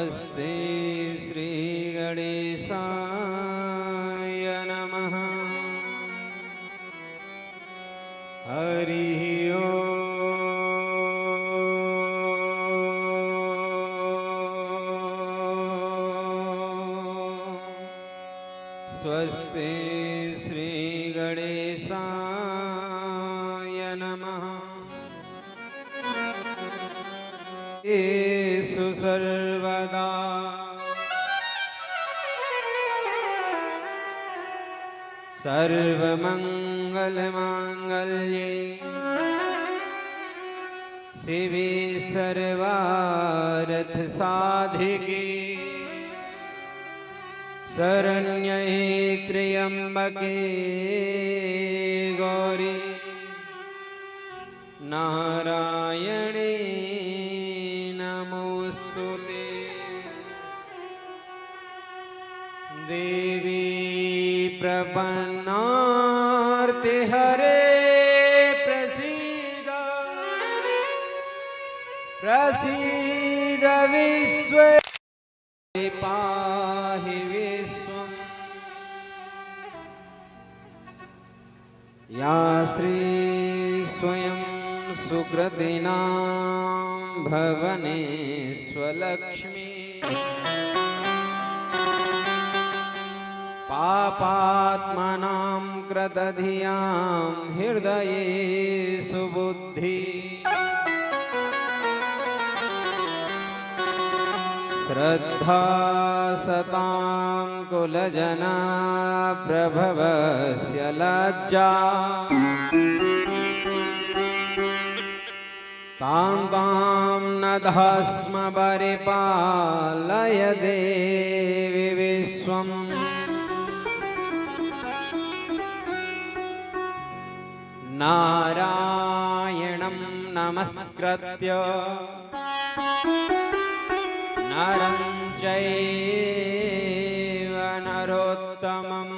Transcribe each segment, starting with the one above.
स्वस्ति श्री गणेशाय नमः। हरि ओम। स्वस्ति श्री गणेशाय नमः। येषु सर्वदा सर्वमंगलमांगल्ये शिवे सर्वार्थ साधिके शरण्ये त्र्यंबके गौरी नारायणे नमोस्तुते। देवी प्रपन्नार्ति हरे प्रसीद प्रसीद विश्व पाहि विश्वम्। या श्री स्वयं सुकृतिनां भवनेष्वलक्ष्मी पापात्मनां कृतधियां हृदये सुबुद्धि श्रद्धा सतां कुलजना प्रभवस्य लज्जा तां तां नधस्म परिपालय देवी विश्वम्। नारायणं नमस्कृत्य नरं चैव नरोत्तमं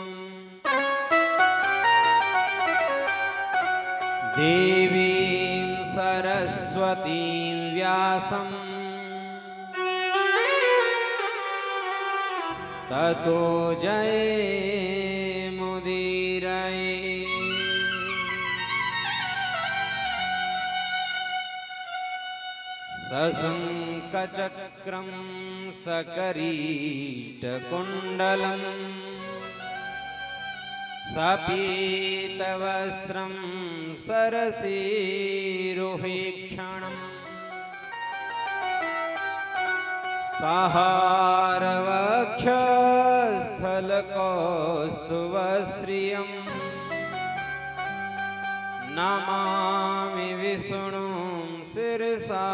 देवीं सरस्वतीं व्यासं ततो जयमुदीरये। सशङ्खचक्रं सकरीटकुण्डलं सपीतवस्त्रं सरसीरुहीक्षणम् सहारवक्षस्थलकौस्तुभश्रियं नमामि विष्णुं शिरसा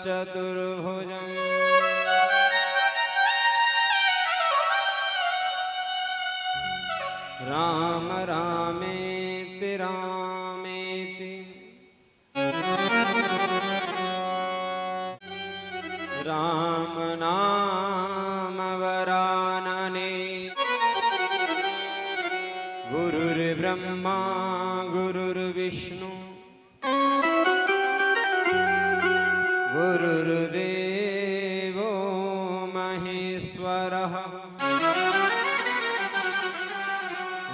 चतुर्भुजम्। राम रामेति रामेति राम नाम वरानने। गुरुर्ब्रह्मा गुरुर्विष्णु गुरुर्देवो महेश्वरः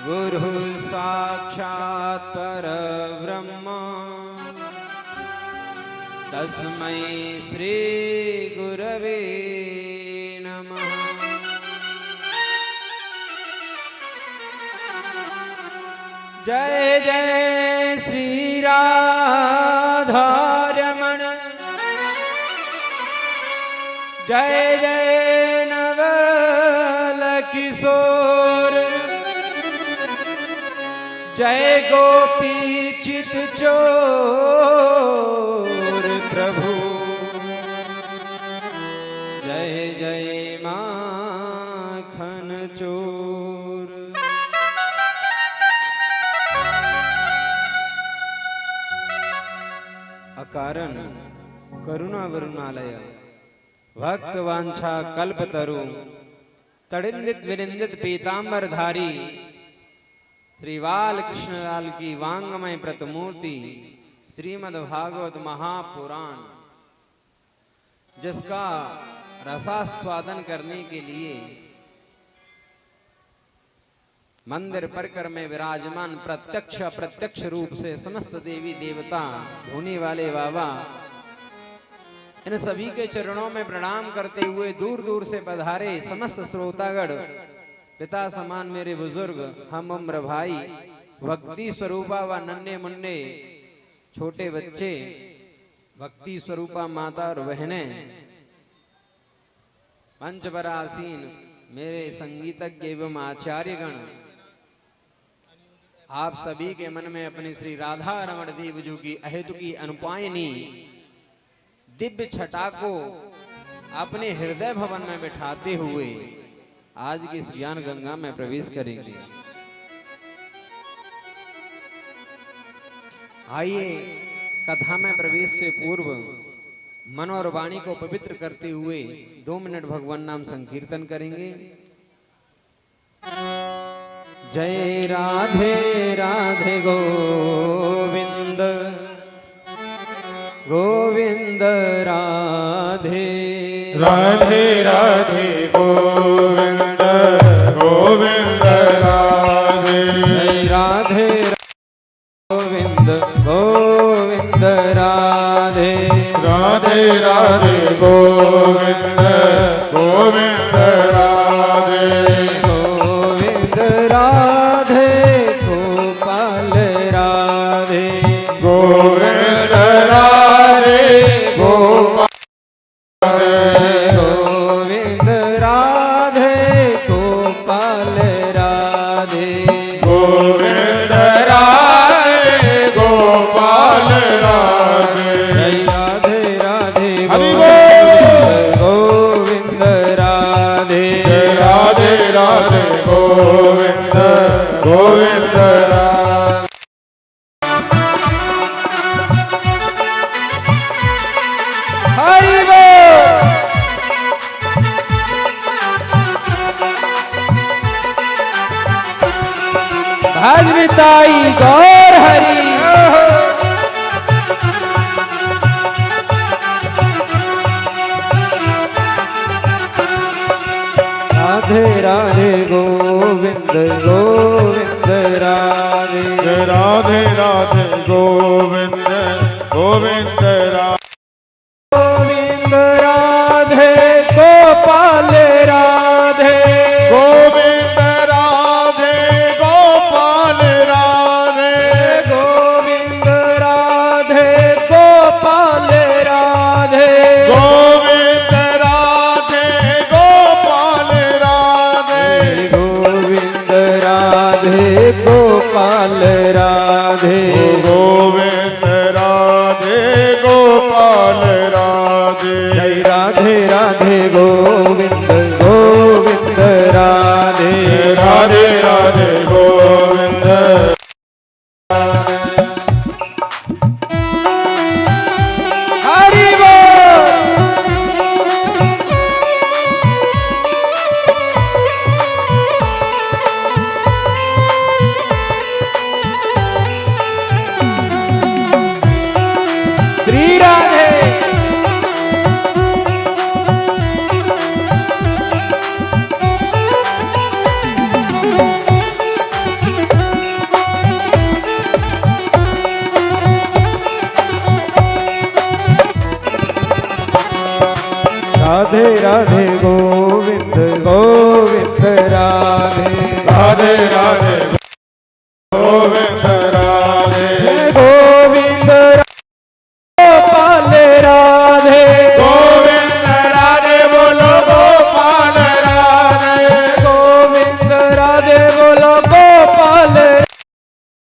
गुरुः साक्षात् परब्रह्म तस्मै श्री गुरवे नमः। जय जय श्री राधारमण जय जय नवल किशोर जय गोपी चित चोर प्रभु जय जय माखन चोर। अकारण करुणा वरुणालय भक्त वांछा कल्पतरु तड़िंदित विनिंदित पीतांबरधारी श्री बाल कृष्ण लाल की वांगमय प्रतिमूर्ति श्रीमद् भागवत महापुराण जिसका रसास्वादन करने के लिए मंदिर परिकर में विराजमान प्रत्यक्ष अप्रत्यक्ष रूप से समस्त देवी देवता धोने वाले बाबा, इन सभी के चरणों में प्रणाम करते हुए दूर दूर से पधारे समस्त श्रोतागण, पिता समान मेरे बुजुर्ग, हम उम्र भाई, भक्ति स्वरूपा व नन्हे मुन्ने छोटे बच्चे, भक्ति स्वरूपा माता और बहनें, मंच पर आसीन मेरे संगीतज्ञ एवं आचार्यगण, आप सभी के मन में अपनी श्री राधा रमण देव जी की अहेतु की अनुपायनी दिव्य छटा को अपने हृदय भवन में बिठाते हुए आज की इस ज्ञान गंगा में प्रवेश करेंगे। आइए कथा में प्रवेश से पूर्व मन और वाणी को पवित्र करते हुए 2 मिनट भगवान नाम संकीर्तन करेंगे। जय राधे राधे गोविंद गोविंद राधे राधे राधे गोविंद गोविंद राधे। जय राधे गोविंद गोविंद राधे राधे राधे गोविंद गोविंद राधे। गोविंद राधे गोपाल राधे गोविंद राधे गोपाल गोविंद राधे गोपाल राधे गोविंद राधे गोपाल राधे। जय राधे राधे हरि गोविंद राधे जय राधे राधे गोविंद गोविंद राधे। हरि बोल। भजमिताई गौर हरि राधे राधे गोविंद गोविंद राधे राधे राधे गोविंद गोविंद राधे। गोविंद राधे गोपाल राधे गोविंद राधे गोपाल राधे। गोविंद राधे गोपाल राधे गोविंद राधे गोपाल राधे। गोविंद राधे गोपाल राधे गोविंद राधे गोपाल राधे। जय राधे राधे गोविंद गोविंद राधे राधे राधे गोविंद हरि बोल। श्री राधे राधे राधे गोविंद गोविंद राधे राधे राधे गोविंद राधे। गोविंद गोपाल राधे गोविंद राधे बोलो गोपाल राधे। गोविंद राधे बोलो गोपाल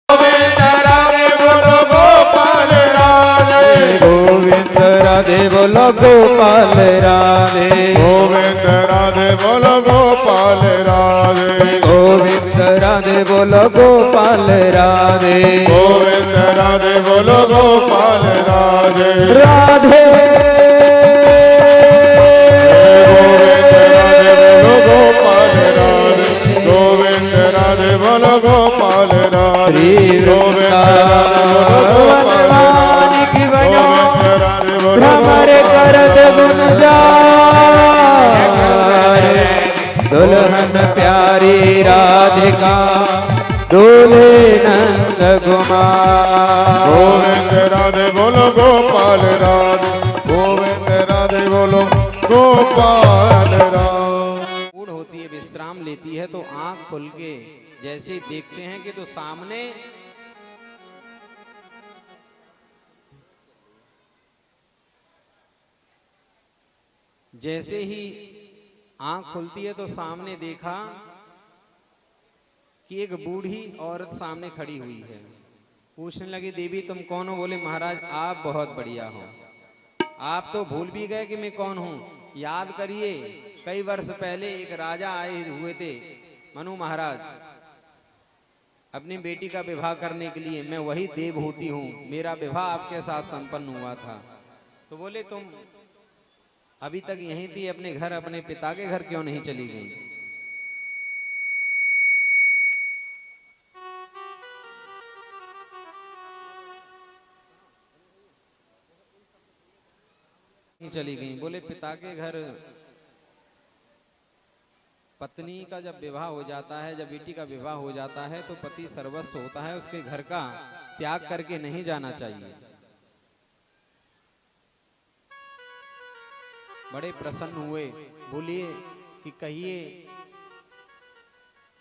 गोविंद राधे बोलो गोपाल राधे। गोविंद राधे बोलो गोपाल राधे गोविंद राधे बोलो गोपाल राधे। गोविंद राधे बोलो गोपाल राधे गोविंद राधे बोलो गोपाल राधे। राधे गोविंद राधे बोलो गोपाल राधे। श्री वृंदावन की बनो भ्रमर करत गुण जा प्यारी राधिका डोले नंद कुमार। गोविंद राधे बोलो गोपाल राधे, गोविंद राधे बोलो गोपाल राधे। पूर्ण होती है, विश्राम लेती है, तो आंख खुल के जैसे देखते हैं कि तो सामने जैसे ही आंख खुलती है तो सामने देखा कि एक बूढ़ी औरत सामने खड़ी हुई है। पूछने लगी, देवी तुम कौन हो? बोले महाराज आप बहुत बढ़िया हो, आप तो भूल भी गए कि मैं कौन हूं। याद करिए कई वर्ष पहले एक राजा आए हुए थे, मनु महाराज, अपनी बेटी का विवाह करने के लिए। मैं वही देवहूति हूं, मेरा विवाह आपके साथ संपन्न हुआ था। तो बोले तुम अभी तक यहीं थी, अपने घर, अपने पिता के घर क्यों नहीं चली गई? नहीं चली गई। बोले पिता के घर पत्नी का जब विवाह हो जाता है, जब बेटी का विवाह हो जाता है तो पति सर्वस्व होता है, उसके घर का त्याग करके नहीं जाना चाहिए। बड़े प्रसन्न हुए, बोलिए कि कहिए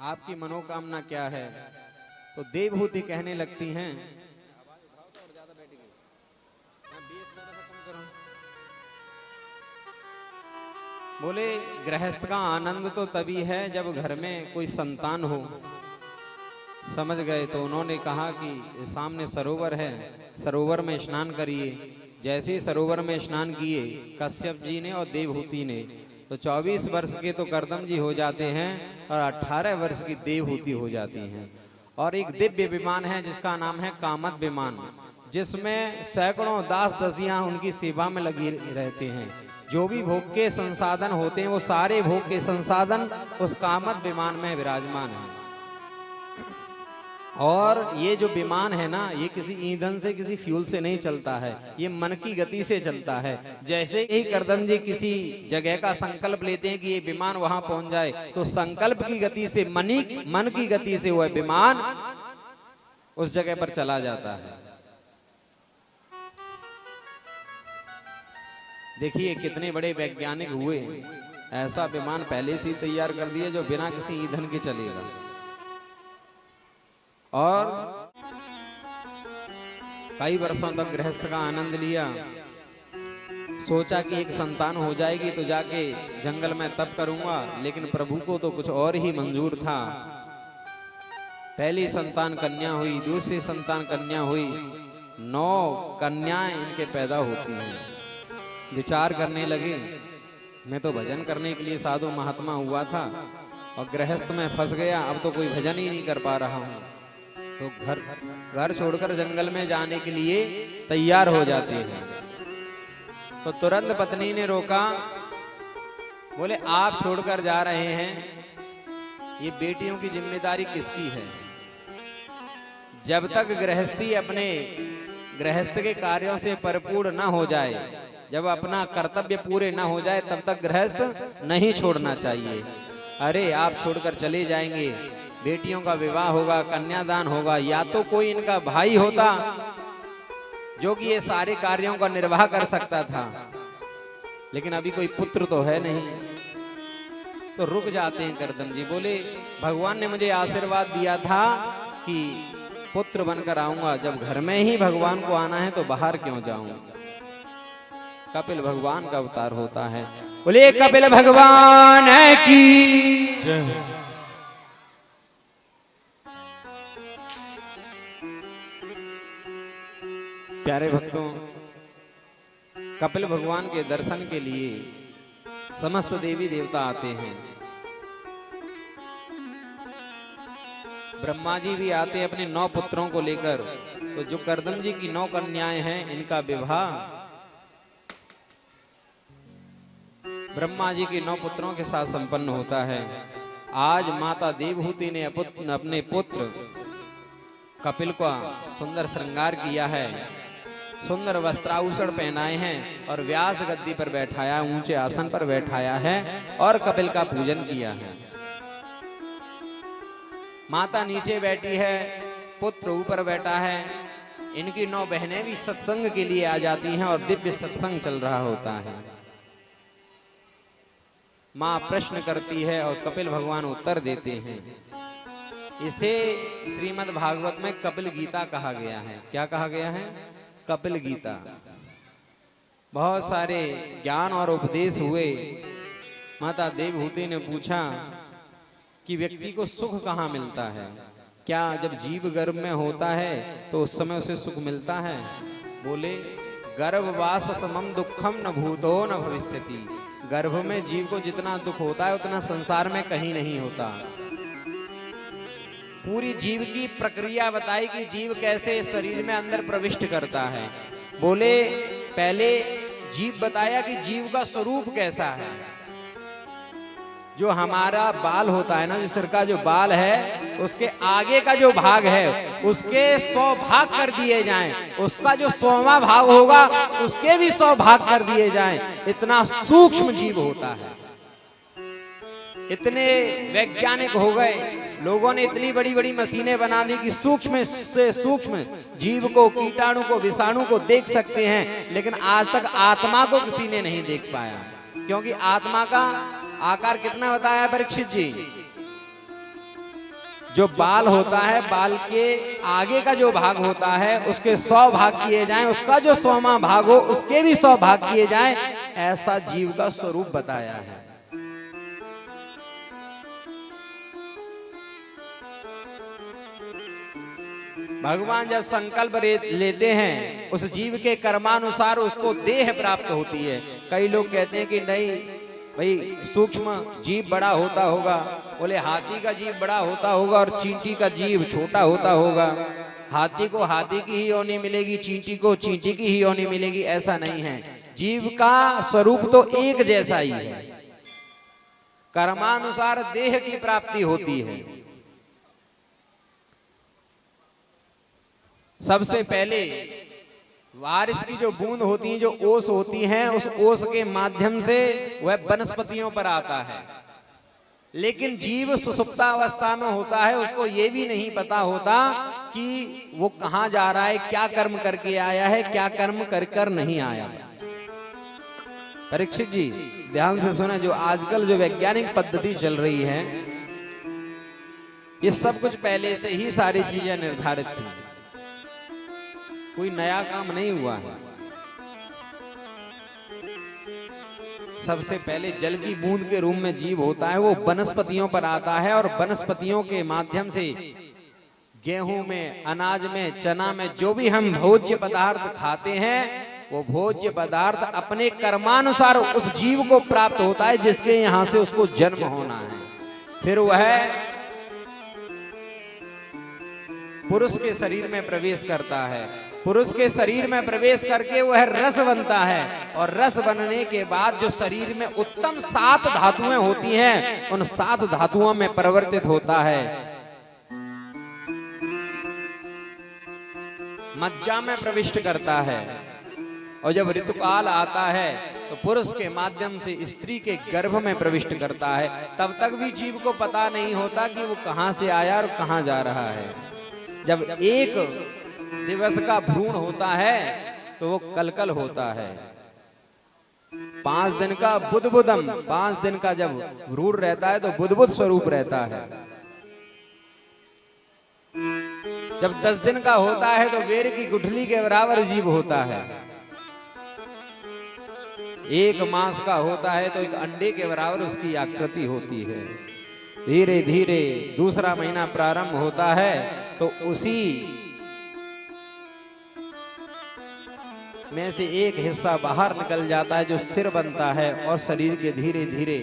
आपकी मनोकामना क्या है? तो देवहूति कहने लगती हैं, बोले गृहस्थ का आनंद तो तभी है जब घर में कोई संतान हो। समझ गए? तो उन्होंने कहा कि सामने सरोवर है, सरोवर में स्नान करिए। जैसे ही सरोवर में स्नान किए कश्यप जी ने और देवहूति ने, तो 24 वर्ष के तो कर्दम जी हो जाते हैं और 18 वर्ष की देवहूति हो जाती हैं। और एक दिव्य विमान है जिसका नाम है कामत विमान, जिसमें सैकड़ों दास दसियां उनकी सेवा में लगी रहते हैं। जो भी भोग के संसाधन होते हैं वो सारे भोग के संसाधन उस कामत विमान में विराजमान है। और ये जो विमान है ना, ये किसी ईंधन से, किसी फ्यूल से नहीं चलता है, ये मन की गति से चलता है। जैसे ही कर्दम जी किसी जगह का संकल्प लेते हैं कि ये विमान वहां पहुंच जाए, तो संकल्प की गति से, मन की गति से वह विमान उस जगह पर चला जाता है। देखिए कितने बड़े वैज्ञानिक हुए, ऐसा विमान पहले से ही तैयार कर दिया जो बिना किसी ईंधन के चलेगा। और कई वर्षों तक गृहस्थ का आनंद लिया, सोचा कि एक संतान हो जाएगी तो जाके जंगल में तप करूंगा, लेकिन प्रभु को तो कुछ और ही मंजूर था। पहली संतान कन्या हुई, दूसरी संतान कन्या हुई, 9 कन्याएं इनके पैदा होती हैं। विचार करने लगे, मैं तो भजन करने के लिए साधु महात्मा हुआ था और गृहस्थ में फंस गया, अब तो कोई भजन ही नहीं कर पा रहा हूं। तो घर छोड़कर जंगल में जाने के लिए तैयार हो जाते हैं। तो तुरंत पत्नी ने रोका, बोले आप छोड़कर जा रहे हैं, ये बेटियों की जिम्मेदारी किसकी है? जब तक गृहस्थी अपने गृहस्थ के कार्यों से परिपूर्ण ना हो जाए, जब अपना कर्तव्य पूरे ना हो जाए, तब तक गृहस्थ नहीं छोड़ना चाहिए। अरे आप छोड़कर चले जाएंगे, बेटियों का विवाह होगा, कन्यादान होगा, या तो कोई इनका भाई होता जो कि ये सारे कार्यों का निर्वाह कर सकता था, लेकिन अभी कोई पुत्र तो है नहीं। तो रुक जाते हैं कर्दम जी, बोले भगवान ने मुझे आशीर्वाद दिया था कि पुत्र बनकर आऊंगा, जब घर में ही भगवान को आना है तो बाहर क्यों जाऊं? कपिल भगवान का अवतार होता है। बोले कपिल भगवान की जय। प्यारे भक्तों, कपिल भगवान के दर्शन के लिए समस्त देवी देवता आते हैं। ब्रह्मा जी भी आते हैं अपने 9 पुत्रों को लेकर। तो जो कर्दम जी की 9 कन्याएं हैं, इनका विवाह ब्रह्मा जी के 9 पुत्रों के साथ संपन्न होता है। आज माता देवहूति ने अपने पुत्र कपिल का सुंदर श्रृंगार किया है, सुंदर वस्त्राभूषण पहनाए हैं और व्यास गद्दी पर बैठाया, ऊंचे आसन पर बैठाया है और कपिल का पूजन किया है। माता नीचे बैठी है, पुत्र ऊपर बैठा है। इनकी 9 बहनें भी सत्संग के लिए आ जाती हैं और दिव्य सत्संग चल रहा होता है। मां प्रश्न करती है और कपिल भगवान उत्तर देते हैं। इसे श्रीमद् भागवत में कपिल गीता कहा गया है। क्या कहा गया है? कपिल गीता। बहुत सारे ज्ञान और उपदेश हुए। माता देवहूति ने पूछा कि व्यक्ति को सुख कहाँ मिलता है? क्या जब जीव गर्भ में होता है तो उस समय उसे सुख मिलता है? बोले गर्भवास समम दुखम न भूतो न भविष्यति। गर्भ में जीव को जितना दुख होता है उतना संसार में कहीं नहीं होता। पूरी जीव की प्रक्रिया बताई कि जीव कैसे शरीर में अंदर प्रविष्ट करता है। बोले पहले जीव बताया कि जीव का स्वरूप कैसा है। जो हमारा बाल होता है ना, जो सिर का जो बाल है, उसके आगे का जो भाग है उसके 100 भाग कर दिए जाएं, उसका जो 100वां भाग होगा उसके भी 100 भाग कर दिए जाएं। इतना सूक्ष्म जीव होता है। इतने वैज्ञानिक हो गए, लोगों ने इतनी बड़ी बड़ी मशीनें बना दी कि सूक्ष्म से सूक्ष्म जीव को, कीटाणु को, विषाणु को देख सकते हैं, लेकिन आज तक आत्मा को किसी ने नहीं देख पाया। क्योंकि आत्मा का आकार कितना बताया परीक्षित जी? जो बाल होता है, बाल के आगे का जो भाग होता है उसके 100 भाग किए जाएं, उसका जो 100वां भाग हो उसके भी 100 भाग किए जाएं, ऐसा जीव का स्वरूप बताया है। भगवान जब संकल्प लेते हैं उस जीव के कर्मानुसार उसको देह प्राप्त होती है। कई लोग कहते हैं कि नहीं भाई सूक्ष्म जीव बड़ा होता होगा। बोले हाथी का जीव बड़ा होता होगा और चींटी का जीव छोटा होता होगा। हाथी को हाथी की ही योनि मिलेगी, चींटी को चींटी की ही योनि मिलेगी, ऐसा नहीं है। जीव का स्वरूप तो एक जैसा ही है। कर्मानुसार देह की प्राप्ति होती है। सबसे पहले बारिश की जो बूंद होती है, जो ओस होती है, उस ओस के माध्यम से वह वनस्पतियों पर आता है। लेकिन जीव सुषुप्तावस्था में होता है, उसको ये भी नहीं पता होता कि वो कहाँ जा रहा है, क्या कर्म करके आया है, क्या कर्म कर कर नहीं आया। परीक्षित जी ध्यान से सुना, जो आजकल जो वैज्ञानिक पद्धति चल रही है, ये सब कुछ पहले से ही सारी चीजें निर्धारित थी। कोई नया काम नहीं हुआ है। सबसे पहले जल की बूंद के रूप में जीव होता है, वो वनस्पतियों पर आता है और वनस्पतियों के माध्यम से गेहूं में, अनाज में, चना में जो भी हम भोज्य पदार्थ खाते हैं, वो भोज्य पदार्थ अपने कर्मानुसार उस जीव को प्राप्त होता है जिसके यहां से उसको जन्म होना है। फिर वह पुरुष के शरीर में प्रवेश करता है। पुरुष के शरीर में प्रवेश करके वह रस बनता है और रस बनने के बाद जो शरीर में उत्तम 7 धातुएं होती हैं, उन 7 धातुओं में परिवर्तित होता है। मज्जा में प्रविष्ट करता है और जब ऋतुकाल आता है तो पुरुष के माध्यम से स्त्री के गर्भ में प्रविष्ट करता है। तब तक भी जीव को पता नहीं होता कि वो कहां से आया और कहां जा रहा है। जब एक दिवस का भ्रूण होता है तो वो कलकल होता है। 5 दिन का बुदबुदम, 5 दिन का जब भ्रूण रहता है तो बुदबुद स्वरूप रहता है। जब 10 दिन का होता है तो बेर की गुठली के बराबर जीव होता है। 1 मास का होता है तो एक अंडे के बराबर उसकी आकृति होती है। धीरे धीरे दूसरा महीना प्रारंभ होता है तो उसी में से एक हिस्सा बाहर निकल जाता है जो सिर बनता है और शरीर के धीरे धीरे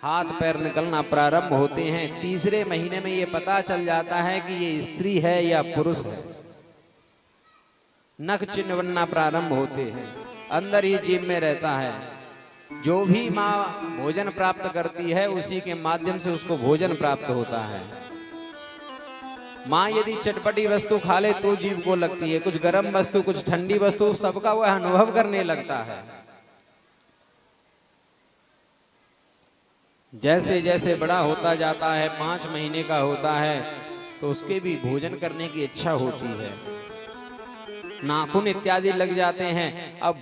हाथ पैर निकलना प्रारंभ होते हैं। तीसरे महीने में ये पता चल जाता है कि ये स्त्री है या पुरुष है। नख चिन्ह बनना प्रारंभ होते हैं। अंदर ही जीव में रहता है। जो भी माँ भोजन प्राप्त करती है उसी के माध्यम से उसको भोजन प्राप्त होता है। माँ यदि चटपटी वस्तु खा ले तो जीव को लगती है, कुछ गर्म वस्तु, कुछ ठंडी वस्तु, सबका वह अनुभव करने लगता है। जैसे जैसे बड़ा होता जाता है, 5 महीने का होता है, तो उसके भी भोजन करने की इच्छा होती है, नाखून इत्यादि लग जाते हैं। अब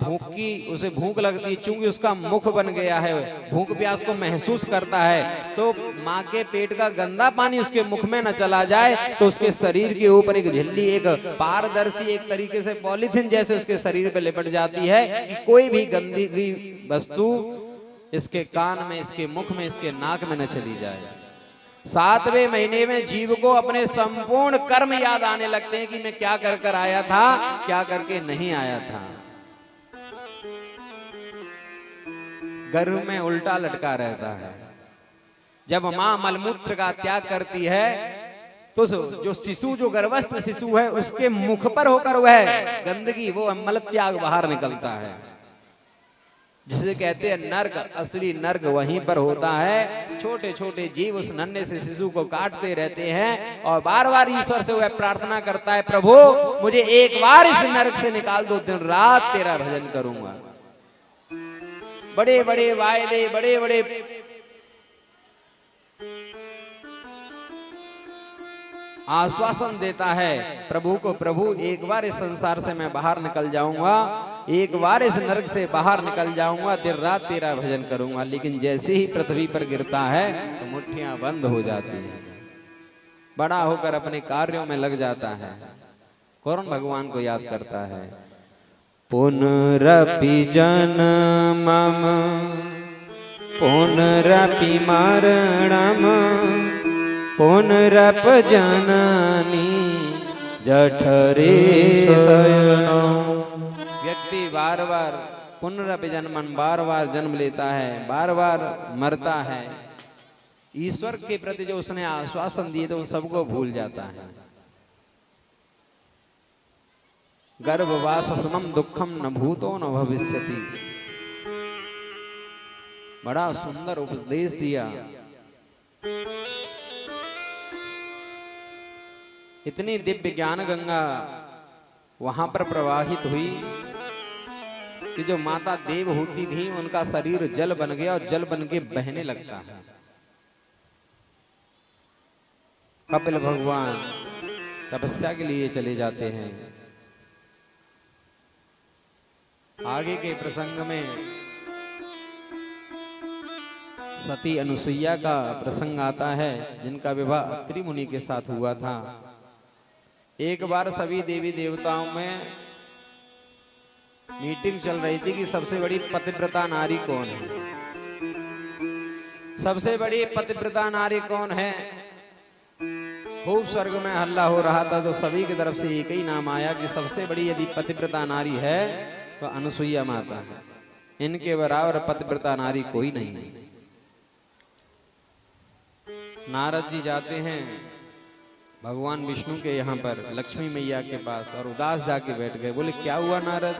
उसे भूख लगती है, चूंकि उसका मुख बन गया है, भूख प्यास को महसूस करता है, तो माँ के पेट का गंदा पानी उसके मुख में न चला जाए, तो उसके शरीर के ऊपर एक झिल्ली, एक पारदर्शी, एक तरीके से पॉलीथिन जैसे उसके शरीर पे लिपट जाती है कि कोई भी गंदगी वस्तु इसके कान में, इसके मुख में, इसके नाक में न चली जाए। 7वें महीने में जीव को अपने संपूर्ण कर्म याद आने लगते हैं कि मैं क्या कर कर आया था, क्या करके नहीं आया था। गर्भ में उल्टा लटका रहता है। जब मां मलमूत्र का त्याग करती है, तो जो शिशु, जो गर्भस्थ शिशु है, उसके मुख पर होकर वह गंदगी, वो मल त्याग बाहर निकलता है, जिसे कहते हैं नर्क। असली नर्क वहीं पर होता है। छोटे छोटे जीव उस नन्हे से शिशु को काटते रहते हैं और बार बार ईश्वर से वह प्रार्थना करता है, प्रभु मुझे एक बार इस नर्क से निकाल दो, दिन रात तेरा भजन करूंगा। बड़े बड़े वायदे, बड़े बड़े आश्वासन देता है प्रभु को, प्रभु एक बार इस संसार से मैं बाहर निकल जाऊंगा, एक बार इस नरक से बाहर निकल जाऊंगा, दिन रात तेरा भजन करूंगा। लेकिन जैसे ही पृथ्वी पर गिरता है तो मुट्ठियां बंद हो जाती हैं, बड़ा होकर अपने कार्यों में लग जाता है। कौन भगवान को याद करता है? पुनरपि जन्मम पुनरपि मरणम पुनरप जननी जठरे शयनम। व्यक्ति बार बार पुनरपि जन्मन, बार बार जन्म लेता है, बार बार मरता है। ईश्वर के प्रति जो उसने आश्वासन दिए थे उन सबको भूल जाता है। गर्भवास समम दुखम न भूतो न भविष्यति। बड़ा सुंदर उपदेश दिया। इतनी दिव्य ज्ञान गंगा वहां पर प्रवाहित हुई कि जो माता देव होती थी उनका शरीर जल बन गया और जल बन के बहने लगता है। कपिल भगवान तपस्या के लिए चले जाते हैं। आगे के प्रसंग में सती अनुसुईया का प्रसंग आता है, जिनका विवाह अत्रि मुनि के साथ हुआ था। एक बार सभी देवी देवताओं में मीटिंग चल रही थी कि सबसे बड़ी पतिव्रता नारी कौन है, सबसे बड़ी पतिव्रता नारी कौन है। खूब स्वर्ग में हल्ला हो रहा था, तो सभी की तरफ से एक ही नाम आया कि सबसे बड़ी यदि पतिव्रता नारी है तो अनुसुईया माता है, इनके बराबर पतिव्रता नारी कोई नहीं है। नारद जी जाते हैं भगवान विष्णु के यहाँ पर लक्ष्मी मैया के पास और उदास जाके बैठ गए। बोले क्या हुआ नारद?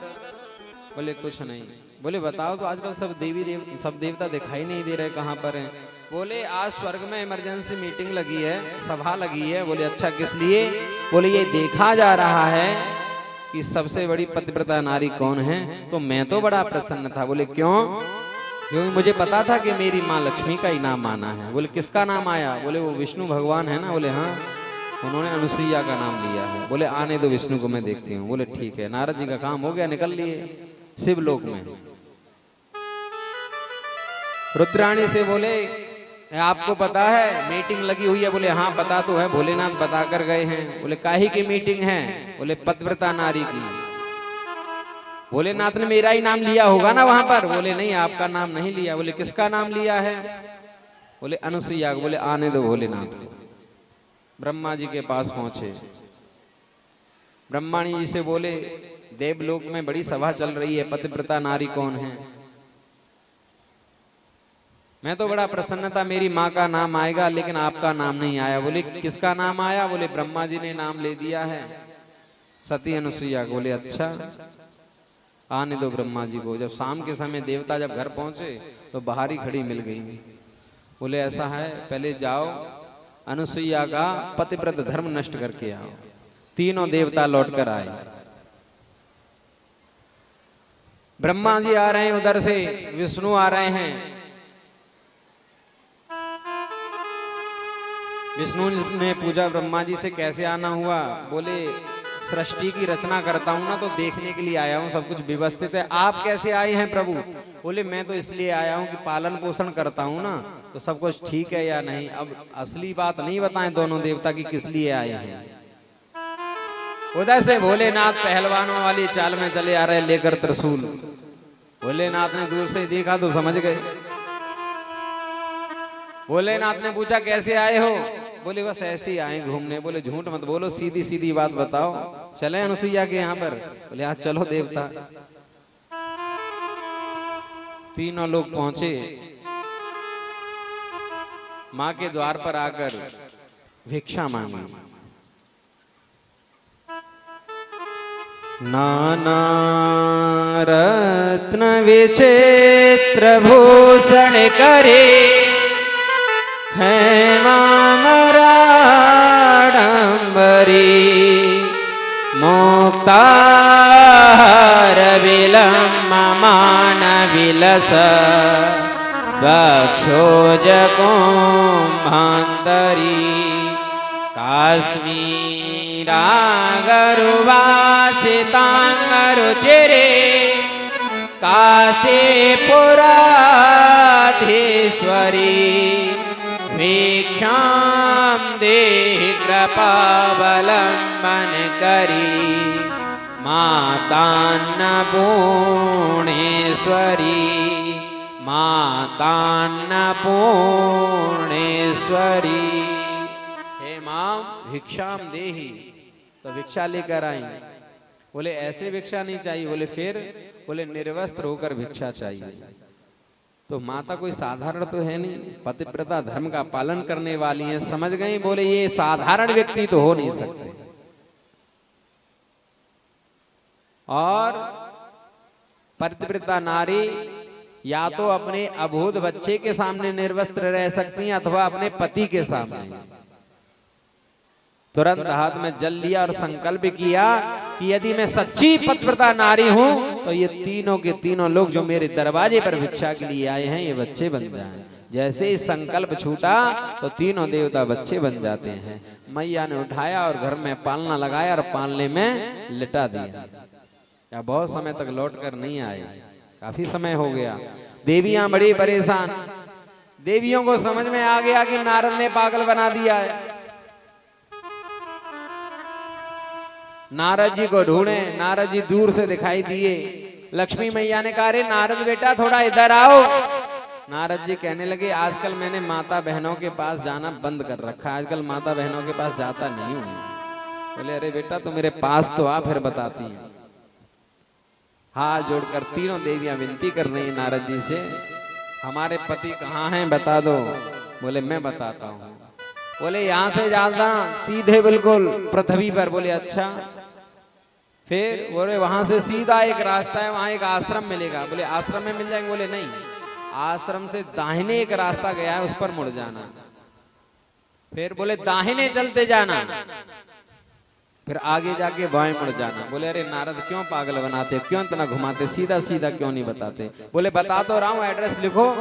बोले कुछ नहीं। बोले बताओ तो आजकल सब देवता दिखाई नहीं दे रहे, कहाँ पर हैं? बोले आज स्वर्ग में इमरजेंसी मीटिंग लगी है, सभा लगी है। बोले अच्छा किस लिए? बोले ये देखा जा रहा है कि सबसे बड़ी पतिव्रता नारी कौन है। तो मैं तो बड़ा प्रसन्न था। बोले क्यों? क्योंकि मुझे पता था कि मेरी माँ लक्ष्मी का ही नाम आना है। बोले किसका नाम आया? बोले वो विष्णु भगवान है ना। बोले हाँ, उन्होंने अनुसुईया का नाम लिया है। बोले आने दो विष्णु को, मैं देखती हूँ। बोले ठीक है। नारद जी का काम हो गया, निकल लिए शिवलोक में। रुद्राणी से बोले आपको पता है मीटिंग लगी हुई है? बोले हाँ पता तो है, भोलेनाथ बता कर गए हैं। बोले काहे की मीटिंग है? बोले पतिव्रता नारी की। भोलेनाथ ने मेरा ही नाम लिया होगा ना वहां पर? बोले नहीं, आपका नाम नहीं लिया। बोले किसका नाम लिया है? बोले अनुसुईया। बोले आने दो भोलेनाथ को। ब्रह्मा जी के पास पहुंचे। ब्रह्मा जी से बोले देवलोक में बड़ी सभा चल रही है, पतिव्रता नारी कौन है? मैं तो बड़ा प्रसन्न था, मेरी माँ का नाम आएगा, लेकिन आपका नाम नहीं आया। बोले किसका नाम आया? बोले ब्रह्मा जी ने नाम ले दिया है, सती अनुसुईया। बोले अच्छा, आने दो ब्रह्मा जी को। जब शाम के समय देवता जब घर पहुंचे तो बाहर ही खड़ी मिल गई। बोले ऐसा है, पहले जाओ अनुसुईया का पतिव्रत धर्म नष्ट करके आओ। तीनों देवता लौट कर आए। ब्रह्मा जी आ रहे हैं, उधर से विष्णु आ रहे हैं। विष्णु ने पूछा ब्रह्मा जी से कैसे आना हुआ? बोले सृष्टि की रचना करता हूँ ना तो देखने के लिए आया हूँ, सब कुछ व्यवस्थित है। आप कैसे आए हैं प्रभु? बोले मैं तो इसलिए आया हूँ कि पालन पोषण करता हूँ ना, तो सब कुछ ठीक है या नहीं। अब असली बात नहीं बताएं दोनों देवता की किस लिए आए हैं। उधर से भोलेनाथ पहलवानों वाली चाल में चले आ रहे लेकर त्रिशूल। भोलेनाथ ने दूर से देखा तो समझ गए। भोलेनाथ ने पूछा कैसे आए हो? बोले बस ऐसे ही आए घूमने। बोले झूठ मत बोलो, सीधी सीधी बात बताओ। चले अनुसुईया के यहाँ पर? बोले हाँ चलो देवता। तीनों लोग पहुंचे। माँ के द्वार पर आकर भिक्षा मांगी। नाना रत्न विचित्र भूषण करे है मामराडंबरी मुक्तार विलम मान विलस वक्षोज कुंभांतरी काश्मीरागरुवासितांगरुचिरे काशीपुराधीश्वरी भिक्षां देहि कृपावलंबन करी मातान्नपूर्णेश्वरी मातान्नपूर्णेश्वरी। हे मां भिक्षाम देहि, तो भिक्षा लेकर आई। बोले ऐसे भिक्षा नहीं चाहिए। बोले फिर? बोले निर्वस्त्र होकर भिक्षा चाहिए। तो माता कोई साधारण तो है नहीं, पतिव्रता धर्म का पालन करने वाली है, समझ गई। बोले ये साधारण व्यक्ति तो हो नहीं सकते। और पतिव्रता नारी या तो अपने अबोध बच्चे के सामने निर्वस्त्र रह सकती हैं अथवा अपने पति के सामने। तुरंत हाथ में जल लिया और संकल्प किया कि यदि मैं सच्ची पतिव्रता नारी हूं तो ये तीनों के तीनों लोग जो मेरे दरवाजे पर भिक्षा के लिए आए हैं ये बच्चे बन जाएं। जैसे ही संकल्प छूटा तो तीनों देवता बच्चे बन जाते हैं। मैया ने उठाया और घर में पालना लगाया और पालने में लिटा दिया। या बहुत समय तक लौट कर नहीं आए, काफी समय हो गया। देवियां बड़ी परेशान। देवियों को समझ में आ गया कि नारद ने पागल बना दिया है। नारद जी को ढूंढे, नारद जी दूर से दिखाई दिए। लक्ष्मी मैया ने कहा अरे नारद बेटा थोड़ा इधर आओ। नारद जी कहने लगे आजकल मैंने माता बहनों के पास जाना बंद कर रखा है, आजकल माता बहनों के पास जाता नहीं हूं। बोले अरे बेटा तो मेरे पास तो आ, फिर बताती हैं। हाथ जोड़कर तीनों देवियां विनती कर रही हैं नारद जी से, हमारे पति कहाँ हैं बता दो। बोले मैं बताता हूँ। बोले यहाँ से जाना सीधे बिल्कुल पृथ्वी पर। बोले अच्छा। फिर बोले वहां से सीधा एक रास्ता है, वहां एक आश्रम मिलेगा। बोले आश्रम में मिल जाएंगे? बोले नहीं, आश्रम से दाहिने एक रास्ता गया है, उस पर मुड़ जाना। फिर बोले दाहिने चलते जाना, फिर आगे जाके बाएं मुड़ जाना। बोले अरे नारद क्यों पागल बनाते, क्यों इतना घुमाते, सीधा सीधा क्यों नहीं बताते? बोले बता तो रहा हूं, एड्रेस लिखो।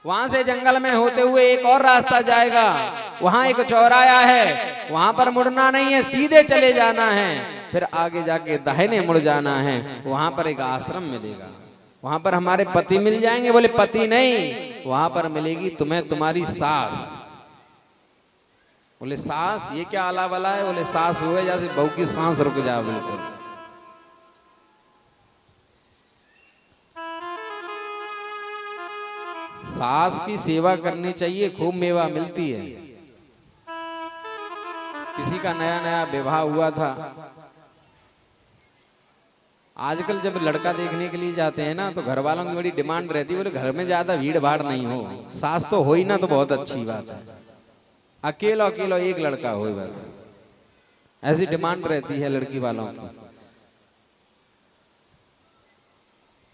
वहां से जंगल में होते हुए एक और रास्ता जाएगा, वहां एक चौराया है, वहां पर मुड़ना नहीं है, सीधे चले जाना है। फिर आगे जाके दाहिने मुड़ जाना है, वहां पर एक आश्रम मिलेगा, वहां पर हमारे पति मिल जाएंगे। बोले पति नहीं, वहां पर मिलेगी तुम्हें तुम्हारी सास। बोले सास, ये क्या आला वाला है? बोले सास हुए जैसे बहू की सांस रुक जा बिल्कुल। सास की सेवा करनी चाहिए, खूब मेवा मिलती है। किसी का नया नया विवाह हुआ था, आजकल जब लड़का देखने के लिए जाते हैं ना तो घर वालों की बड़ी डिमांड रहती है, बोले घर में ज्यादा भीड़ भाड़ नहीं हो, सास तो हो ही ना तो बहुत अच्छी बात है, अकेला अकेला एक लड़का हो बस, ऐसी डिमांड रहती है लड़की वालों की।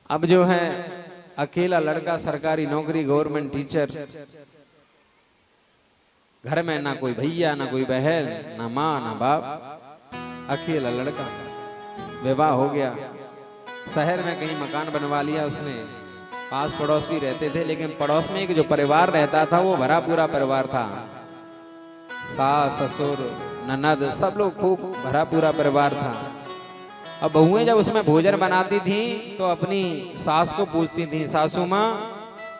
अब जो है अकेला लड़का, सरकारी नौकरी, गवर्नमेंट टीचर, घर में ना कोई भैया ना कोई बहन, ना माँ ना बाप, अकेला लड़का, विवाह हो गया, शहर में कहीं मकान बनवा लिया उसने, पास पड़ोस भी रहते थे, लेकिन पड़ोस में एक जो परिवार रहता था वो भरा पूरा परिवार था। सास ससुर ननद सब लोग खूब भरा पूरा परिवार था। अब बहुएं जब उसमें भोजन बनाती थी तो अपनी सास को पूछती थी, सासू माँ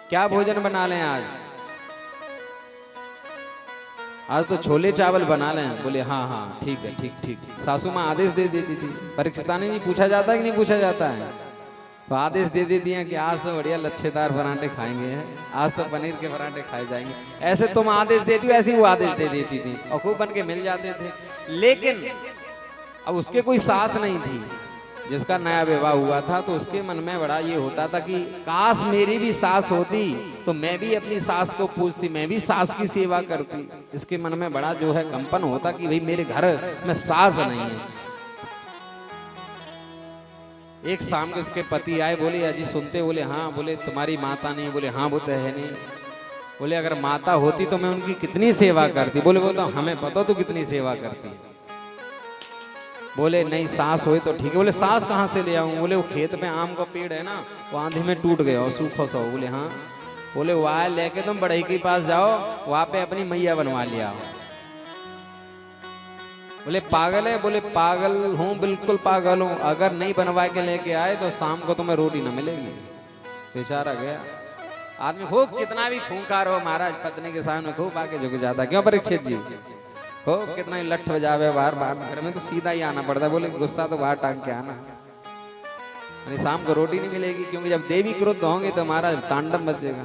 क्या भोजन बना लें आज? आज तो छोले चावल बना लें। बोले हाँ हाँ ठीक है, ठीक ठीक। सासू माँ आदेश दे देती थी। परीक्षितानी जी पूछा जाता है कि नहीं पूछा जाता है? तो आदेश दे देती हैं कि आज तो बढ़िया लच्छेदार पराठे खाएंगे, आज तो पनीर के पराठे खाए जाएंगे। ऐसे तुम आदेश देती हो, ऐसे ही वो आदेश दे देती थी और खूब बन के मिल जाते थे। लेकिन अब उसके कोई सास नहीं थी, जिसका नया विवाह हुआ था, तो उसके मन में बड़ा ये होता था कि काश मेरी भी सास होती तो मैं भी अपनी सास को पूछती, मैं भी सास की सेवा करती। इसके मन में बड़ा जो है कंपन होता कि भाई मेरे घर में सास नहीं है। एक शाम को उसके पति आए, बोले अजी सुनते? बोले हाँ। बोले तुम्हारी माता नहीं? बोले हाँ वो तो है नहीं। बोले अगर माता होती तो मैं उनकी कितनी सेवा करती? बोले वो तो हमें पता तो कितनी सेवा करती। बोले नहीं सास होए तो ठीक है। बोले सास कहाँ से ले आऊं? बोले वो खेत में आम का पेड़ है ना, वो आंधी में टूट गया और सूखो सा। बोले हाँ। बोले वहां लेके तुम बढ़ई के पास जाओ, वहां पे अपनी मैया बनवा लिया। बोले पागल है? बोले पागल हूँ, बिल्कुल पागल हूँ। अगर नहीं बनवा के लेके आए तो शाम को तुम्हें रोटी न मिलेगी। बेचारा गया आदमी। खूब कितना भी खूंखार हो महाराज, पत्नी के सामने खूब आके झुक जाता। क्यों परीक्षित जी? हो कितना ही लठ बजावे बाहर बाहर, घर में तो सीधा ही आना पड़ता। बोले गुस्सा तो बाहर टांग के आना, शाम को रोटी नहीं मिलेगी। क्योंकि जब देवी क्रोध होंगे तो महाराज तांडव मचेगा।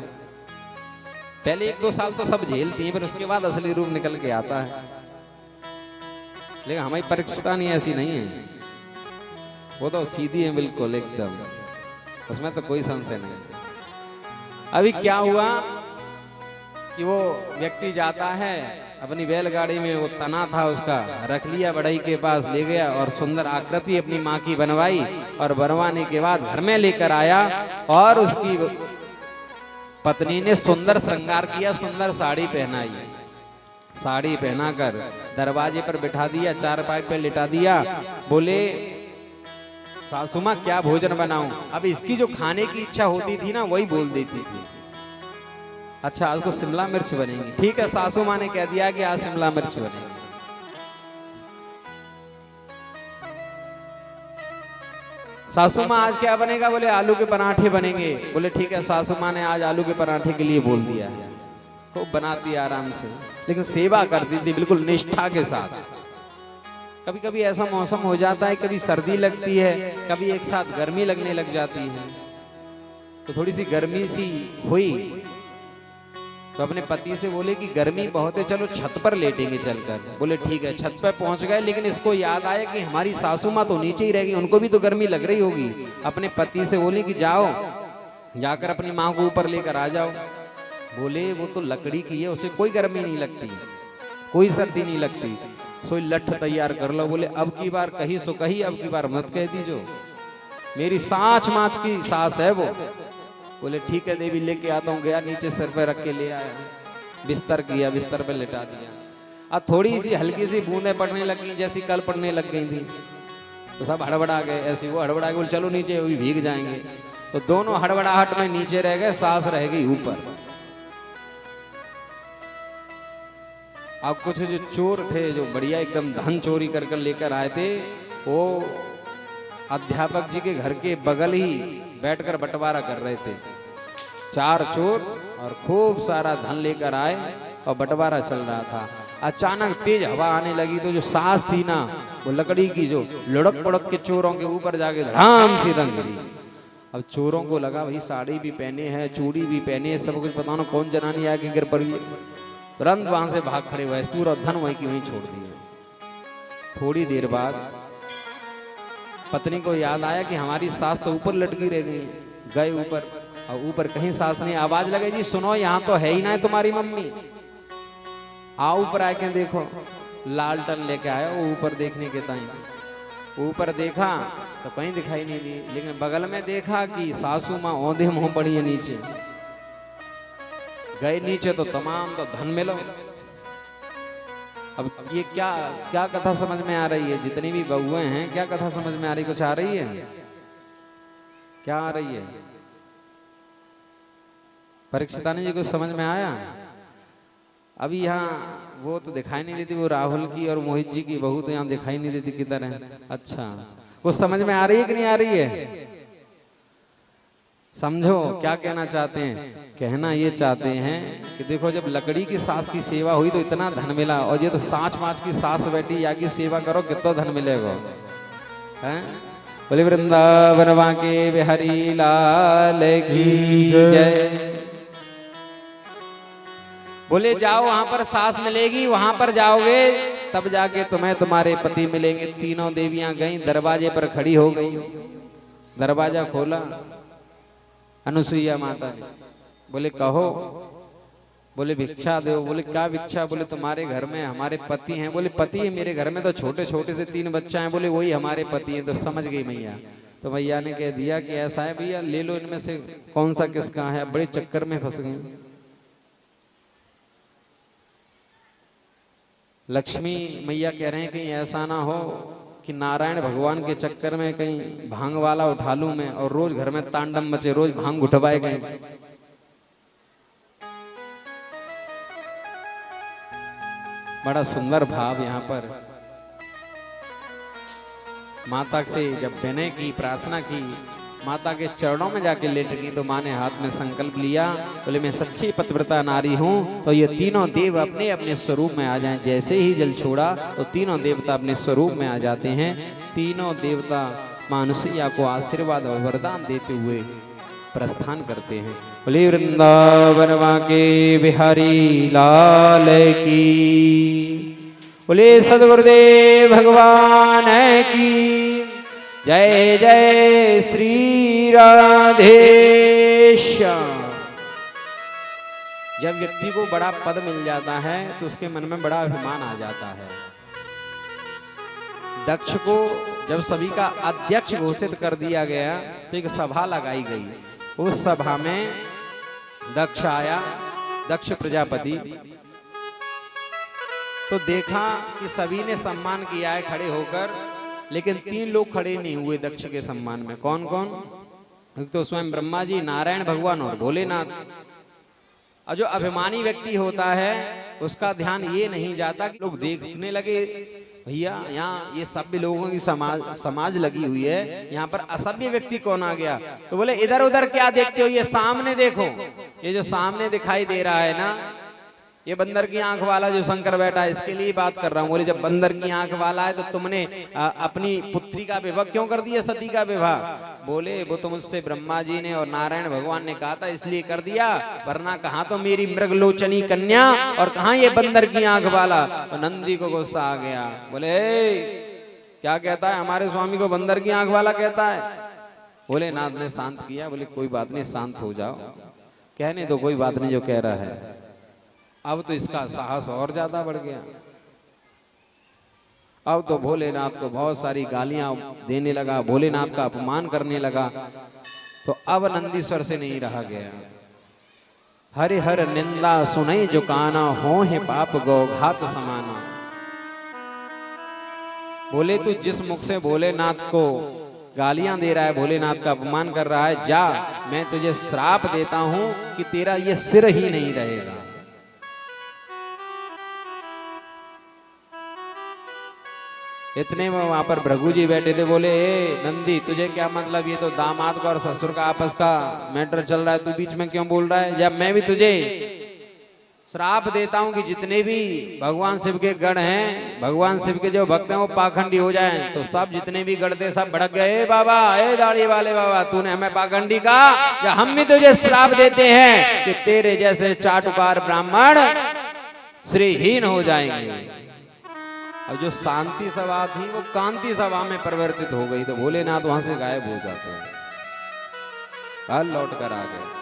पहले 1-2 साल तो सब झेलती हैं, फिर उसके बाद असली रूप निकल के आता है। लेकिन हमारी परीक्षा नहीं ऐसी नहीं है, वो तो सीधी है बिल्कुल एकदम, उसमें तो कोई संशय नहीं। अभी क्या हुआ कि वो व्यक्ति जाता है अपनी बैलगाड़ी में, वो तना था उसका रख लिया, बढ़ई के पास ले गया और सुंदर आकृति अपनी माँ की बनवाई। और बनवाने के बाद घर में लेकर आया और उसकी पत्नी ने सुंदर श्रृंगार किया, सुंदर साड़ी पहनाई। साड़ी पहनाकर दरवाजे पर बिठा दिया, चारपाई पर लिटा दिया। बोले सासू माँ क्या भोजन बनाऊं? अब इसकी जो खाने की इच्छा होती थी ना वही बोल देती थी। अच्छा आज तो शिमला मिर्च बनेगी। ठीक है, सासू माँ ने कह दिया कि आज शिमला मिर्च बनेगी। सासू माँ आज क्या बनेगा? बोले आलू के पराठे बनेंगे। बोले ठीक है, सासू माँ ने आज आलू के पराठे के लिए बोल दिया है। खूब बनाती आराम से, लेकिन सेवा करती थी बिल्कुल निष्ठा के साथ। कभी कभी ऐसा मौसम हो जाता है, कभी सर्दी लगती है, कभी एक साथ गर्मी लगने लग जाती है। तो थोड़ी सी गर्मी सी हुई तो अपने पति से बोले कि गर्मी बहुत है, चलो छत पर लेटेंगे चलकर। बोले ठीक है। छत पर पहुंच गए, लेकिन इसको याद आया कि हमारी सासू माँ तो नीचे ही रह गई, उनको भी तो गर्मी लग रही होगी। अपने पति से बोले कि जाओ जाकर अपनी माँ को ऊपर लेकर आ जाओ। बोले वो तो लकड़ी की है, उसे कोई गर्मी नहीं लगती, कोई सर्दी नहीं लगती, सो लठ तैयार कर लो। बोले अब की बार कही सो कही, अब की बार मत कह दीजो, मेरी सांच माच की सास है वो। बोले ठीक है देवी, लेके आता हूँ। गया नीचे सिर पे रख के ले आया, बिस्तर किया, बिस्तर पे लिटा दिया। अब थोड़ी सी हल्की सी बूंदें पड़ने लग गई, जैसी कल पड़ने लग गई थी। तो सब हड़बड़ा गए, ऐसी वो हड़बड़ा गए। बोले चलो नीचे, अभी भीग जाएंगे। तो दोनों हड़बड़ाहट में नीचे रह गए, सास रह गई ऊपर। अब कुछ जो चोर थे, जो बढ़िया एकदम धन चोरी कर कर लेकर आए थे, वो अध्यापक जी के घर के बगल ही बैठकर बंटवारा कर रहे थे। 4 चोर और खूब सारा धन लेकर आए और बंटवारा चल रहा था। अचानक तेज हवा आने लगी, तो जो सास थी ना, वो लकड़ी की जो लुढ़क पुढ़क के चोरों के ऊपर जाके धड़ाम से दम गिरी। अब चोरों को लगा भाई साड़ी भी पहने हैं, चूड़ी भी पहने है, सब कुछ पता ना कौन जनानी आके गिर पड़ी है। तुरंत वहां से भाग खड़े हुए, पूरा धन वहीं की वहीं छोड़ दिया। थोड़ी देर बाद पत्नी को याद आया कि हमारी सास तो ऊपर लटकी रह गई। गए ऊपर, और ऊपर कहीं सास ने आवाज लगाई, जी सुनो यहाँ तो है ही ना तुम्हारी मम्मी, आओ ऊपर आके देखो। लालटन लेके आया वो ऊपर देखने के टाइम। ऊपर देखा तो कहीं दिखाई नहीं दी, लेकिन बगल में देखा कि सासू माँ औंधे मुंह पड़ी है नीचे। गए नीचे तो तमाम तो धन मिलो। अब ये क्या क्या कथा समझ में आ रही है? जितनी भी बहुएं हैं, क्या कथा समझ में आ रही? कुछ आ रही है? क्या आ रही है? परीक्षितानी जी कुछ समझ में आया? अभी यहाँ वो तो दिखाई नहीं देती, वो राहुल की और मोहित जी की बहू तो यहाँ दिखाई नहीं देती किधर है। अच्छा, वो समझ में आ रही है कि नहीं आ रही है? समझो क्या कहना चाहते हैं। कहना ये चाहते हैं कि देखो जब लकड़ी की सास की सेवा हुई तो इतना धन मिला, और ये तो साँच माच की सास बैठी या की सेवा करो कितना धन मिलेगा। हैं? बोले वृंदावन वाके बिहारी लाल की जय। बोले जाओ वहां पर सास मिलेगी, वहां पर जाओगे तब जाके तुम्हें तुम्हारे पति मिलेंगे। तीनों देवियां गईं, दरवाजे पर खड़ी हो गई। दरवाजा खोला, अनुसुईया माता ने। बोले कहो। बोले भिक्षा दो। बोले क्या भिक्षा? बोले तुम्हारे घर में हमारे पति हैं। बोले पति है मेरे घर में तो छोटे छोटे से 3 बच्चा हैं। बोले वही हमारे पति हैं। तो समझ गई मैया। तो मैया ने कह दिया कि ऐसा है भैया, ले लो इनमें से कौन सा किसका है। बड़े चक्कर में फंस गई। लक्ष्मी मैया कह रहे हैं कहीं ऐसा ना हो कि नारायण भगवान के चक्कर में कहीं भांग वाला उठा लूं मैं, और रोज घर में तांडव मचे, रोज भांग उठवाए गए। बड़ा सुंदर भाव यहाँ पर। माता से जब विनय की, प्रार्थना की, माता के चरणों में जाके लेट गई तो माँ ने हाथ में संकल्प लिया। बोले मैं सच्ची पतिव्रता नारी हूँ, तो ये तीनों देव अपने अपने स्वरूप में आ जाएं। जैसे ही जल छोड़ा तो तीनों देवता अपने स्वरूप में आ जाते हैं। तीनों देवता मानुषिया को आशीर्वाद और वरदान देते हुए प्रस्थान करते हैं। बोले वृंदावन वाके बिहारी लाल की। बोले सद्गुरुदेव भगवान की जय। जय श्री राधेश। जब व्यक्ति को बड़ा पद मिल जाता है तो उसके मन में बड़ा अभिमान आ जाता है। दक्ष को जब सभी का अध्यक्ष घोषित कर दिया गया तो एक सभा लगाई गई। उस सभा में दक्ष आया, दक्ष प्रजापति। तो देखा कि सभी ने सम्मान किया है खड़े होकर, लेकिन 3 लोग खड़े नहीं हुए दक्ष के सम्मान में। कौन कौन? एक तो स्वयं ब्रह्मा जी, नारायण भगवान और भोलेनाथ। और जो अभिमानी व्यक्ति होता है उसका ध्यान ये नहीं जाता कि लोग देखने लगे भैया यहाँ ये सभ्य लोगों की समाज लगी हुई है, यहाँ पर असभ्य व्यक्ति कौन आ गया। तो बोले इधर उधर क्या देखते हो, ये सामने देखो। ये जो सामने दिखाई दे रहा है ना, ये बंदर की आंख वाला जो शंकर बैठा है, इसके लिए बात कर रहा हूँ। बोले जब बंदर की आंख वाला है तो तुमने अपनी पुत्री का विवाह क्यों कर दिया, सती का विवाह? बोले वो तो मुझसे ब्रह्मा जी ने और नारायण भगवान ने कहा था इसलिए कर दिया, वरना कहाँ तो मेरी मृगलोचनी कन्या और कहाँ ये बंदर की आंख वाला। तो नंदी को गुस्सा आ गया। बोले क्या कहता है, हमारे स्वामी को बंदर की आंख वाला कहता है। भोलेनाथ ने शांत किया। बोले कोई बात नहीं, शांत हो जाओ। कहने दो, कोई बात नहीं जो कह रहा है। अब तो इसका साहस और ज्यादा बढ़ गया। अब तो भोलेनाथ को बहुत सारी गालियां देने लगा, भोलेनाथ का अपमान करने लगा। तो अब नंदीश्वर से नहीं रहा गया। हरि हर निंदा सुनई जो काना, हो है पाप गौघात समाना। बोले तू जिस मुख से भोलेनाथ को गालियां दे रहा है, भोलेनाथ का अपमान कर रहा है, जा मैं तुझे श्राप देता हूं कि तेरा ये सिर ही नहीं रहेगा। इतने में वहां पर भृगु जी बैठे थे। बोले ए नंदी, तुझे क्या मतलब, ये तो दामाद का और ससुर का आपस का मैटर चल रहा है, तू बीच में क्यों बोल रहा है? जब मैं भी तुझे श्राप देता हूं कि जितने भी भगवान शिव के गण हैं, भगवान शिव के जो भक्त हैं वो पाखंडी हो जाएं। तो सब जितने भी गण थे सब भड़क गए। बाबा, ए दाढ़ी वाले बाबा, तूने हमें पाखंडी कहा, या हम भी तुझे श्राप देते हैं कि तेरे जैसे चाटुकार ब्राह्मण श्रीहीन हो जाएंगे। अब जो शांति सभा थी वो कांति सभा में परिवर्तित हो गई। तो भोलेनाथ वहां से गायब हो जाते हैं, कल लौट कर आ गए।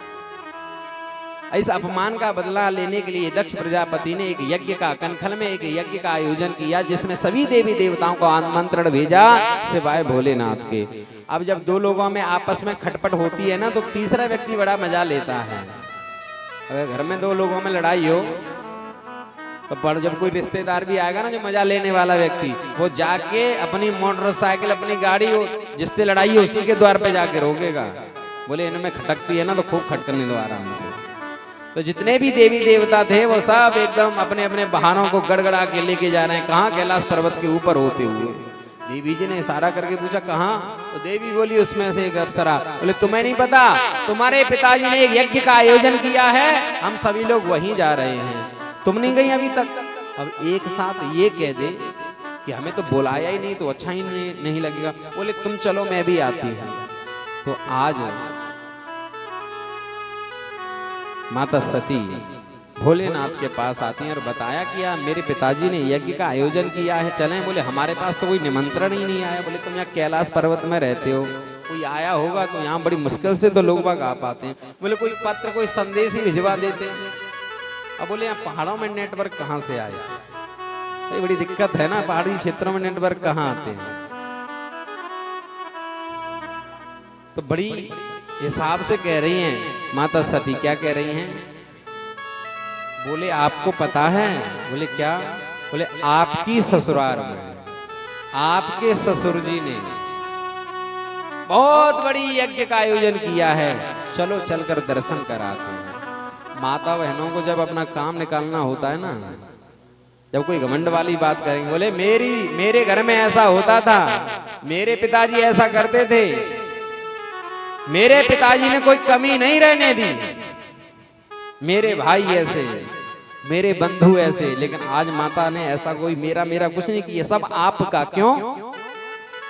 इस अपमान का बदला लेने के लिए दक्ष प्रजापति ने एक यज्ञ का, कनखल में एक यज्ञ का आयोजन किया, जिसमें सभी देवी देवताओं को आमंत्रण भेजा सिवाय भोलेनाथ के। अब जब 2 लोगों में आपस में खटपट होती है ना, तो तीसरा व्यक्ति बड़ा मजा लेता है। अगर घर में 2 लोगों में लड़ाई हो तो पर जब कोई रिश्तेदार भी आएगा ना, जो मजा लेने वाला व्यक्ति, वो जाके अपनी मोटरसाइकिल, अपनी गाड़ी हो जिससे लड़ाई है उसी के द्वार पे जाके रोकेगा। बोले इनमें खटकती है ना तो खूब खटकने दो आराम से। तो जितने भी देवी देवता थे वो सब एकदम अपने अपने वाहनों को गड़गड़ा के लेके जा रहे हैं। कहाँ? कैलाश पर्वत के ऊपर होते हुए। देवी जी ने इशारा करके पूछा कहाँ? तो देवी बोली उसमें से एक अप्सरा। बोले तुम्हें नहीं पता, तुम्हारे पिताजी ने एक यज्ञ का आयोजन किया है, हम सभी लोग वहीं जा रहे हैं, तुम नहीं गई अभी तक। अब एक साथ ये कह दे कि हमें तो बुलाया ही नहीं तो अच्छा ही नहीं लगेगा। बोले तुम चलो मैं भी आती हूँ। तो आज माता सती भोलेनाथ के पास आती हैं और बताया कि यार मेरे पिताजी ने यज्ञ का आयोजन किया है, चलें। बोले हमारे पास तो कोई निमंत्रण ही नहीं आया। बोले तुम यहाँ कैलाश पर्वत में रहते हो, कोई आया होगा तो यहाँ बड़ी मुश्किल से तो लोग बाग आ पाते हैं। बोले कोई पत्र कोई संदेश ही भिजवा देते हैं। अब बोले यहाँ पहाड़ों में नेटवर्क कहाँ से आया? तो बड़ी दिक्कत है ना, पहाड़ी क्षेत्रों में नेटवर्क कहाँ आते हैं। तो बड़ी हिसाब से कह रही हैं माता सती। क्या कह रही हैं? बोले आपको पता है? बोले क्या? बोले आपकी ससुराल में आपके ससुर जी ने बहुत बड़ी यज्ञ का आयोजन किया है, चलो चलकर दर्शन कराते हैं। माता बहनों को जब अपना काम निकालना होता है ना, जब कोई घमंड वाली बात करेंगे, बोले मेरे घर में ऐसा होता था, मेरे पिताजी ऐसा करते थे, मेरे पिताजी ने कोई कमी नहीं रहने दी, मेरे भाई ऐसे, मेरे बंधु ऐसे। लेकिन आज माता ने ऐसा कोई मेरा कुछ नहीं किया, सब आपका। क्यों?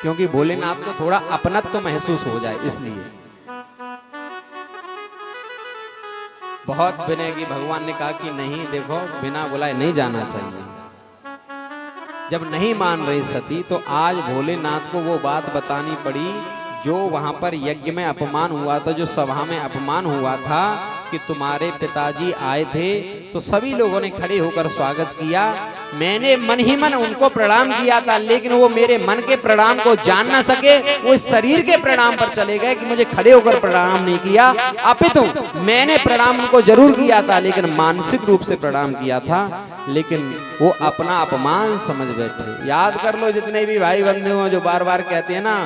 क्योंकि भोलेनाथ को थोड़ा अपनत्व तो महसूस हो जाए, इसलिए। बहुत विनय की भगवान ने कहा कि नहीं, देखो बिना बुलाए नहीं जाना चाहिए। जब नहीं मान रही सती तो आज भोलेनाथ को वो बात बतानी पड़ी जो वहां पर यज्ञ में अपमान हुआ था, जो सभा में अपमान हुआ था कि तुम्हारे पिताजी आए थे तो सभी लोगों ने खड़े होकर स्वागत किया। मैंने मन ही मन उनको प्रणाम किया था, लेकिन वो मेरे मन के प्रणाम को जान ना सके, वो शरीर के प्रणाम पर चले गए कि मुझे खड़े होकर प्रणाम नहीं किया। अपितु मैंने प्रणाम उनको जरूर किया था, लेकिन मानसिक रूप से प्रणाम किया था, लेकिन वो अपना अपमान समझ बैठे। याद कर लो जितने भी भाई बंधु हो जो बार बार कहते हैं ना,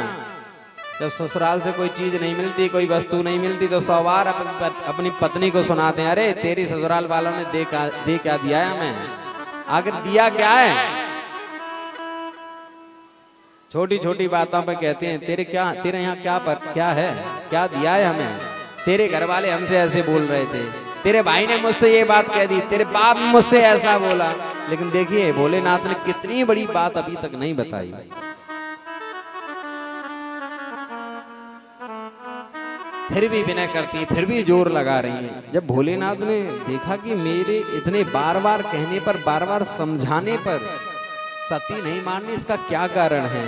जब ससुराल से कोई चीज नहीं मिलती, कोई वस्तु नहीं मिलती, तो 100 बार अपनी पत्नी को सुनाते हैं, अरे तेरी ससुराल वालों ने दे क्या दिया है हमें, आखिर दिया क्या है। छोटी छोटी बातों पे कहते हैं तेरे यहाँ क्या है, क्या दिया है हमें, तेरे घर वाले हमसे ऐसे बोल रहे थे, तेरे भाई ने मुझसे ये बात कह दी, तेरे बाप ने मुझसे ऐसा बोला। लेकिन देखिए भोलेनाथ ने कितनी बड़ी बात अभी तक नहीं बताई। फिर भी विनय करती है, फिर भी जोर लगा रही है। जब भोलेनाथ ने देखा कि मेरे इतने बार बार कहने पर, बार बार समझाने पर सती नहीं माननी, इसका क्या कारण है,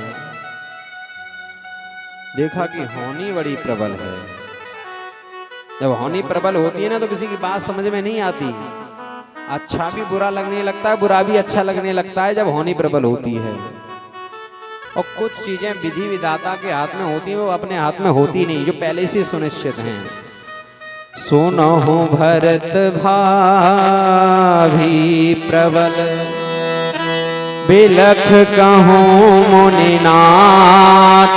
देखा कि होनी बड़ी प्रबल है। जब होनी प्रबल होती है ना तो किसी की बात समझ में नहीं आती, अच्छा भी बुरा लगने लगता है, बुरा भी अच्छा लगने लगता है जब होनी प्रबल होती है। और कुछ चीजें विधि विधाता के हाथ में होती हैं, वो अपने हाथ में होती नहीं, जो पहले से सुनिश्चित हैं। सुनो भरत भाभी प्रबल, बिलख कहूँ मुनिनाथ,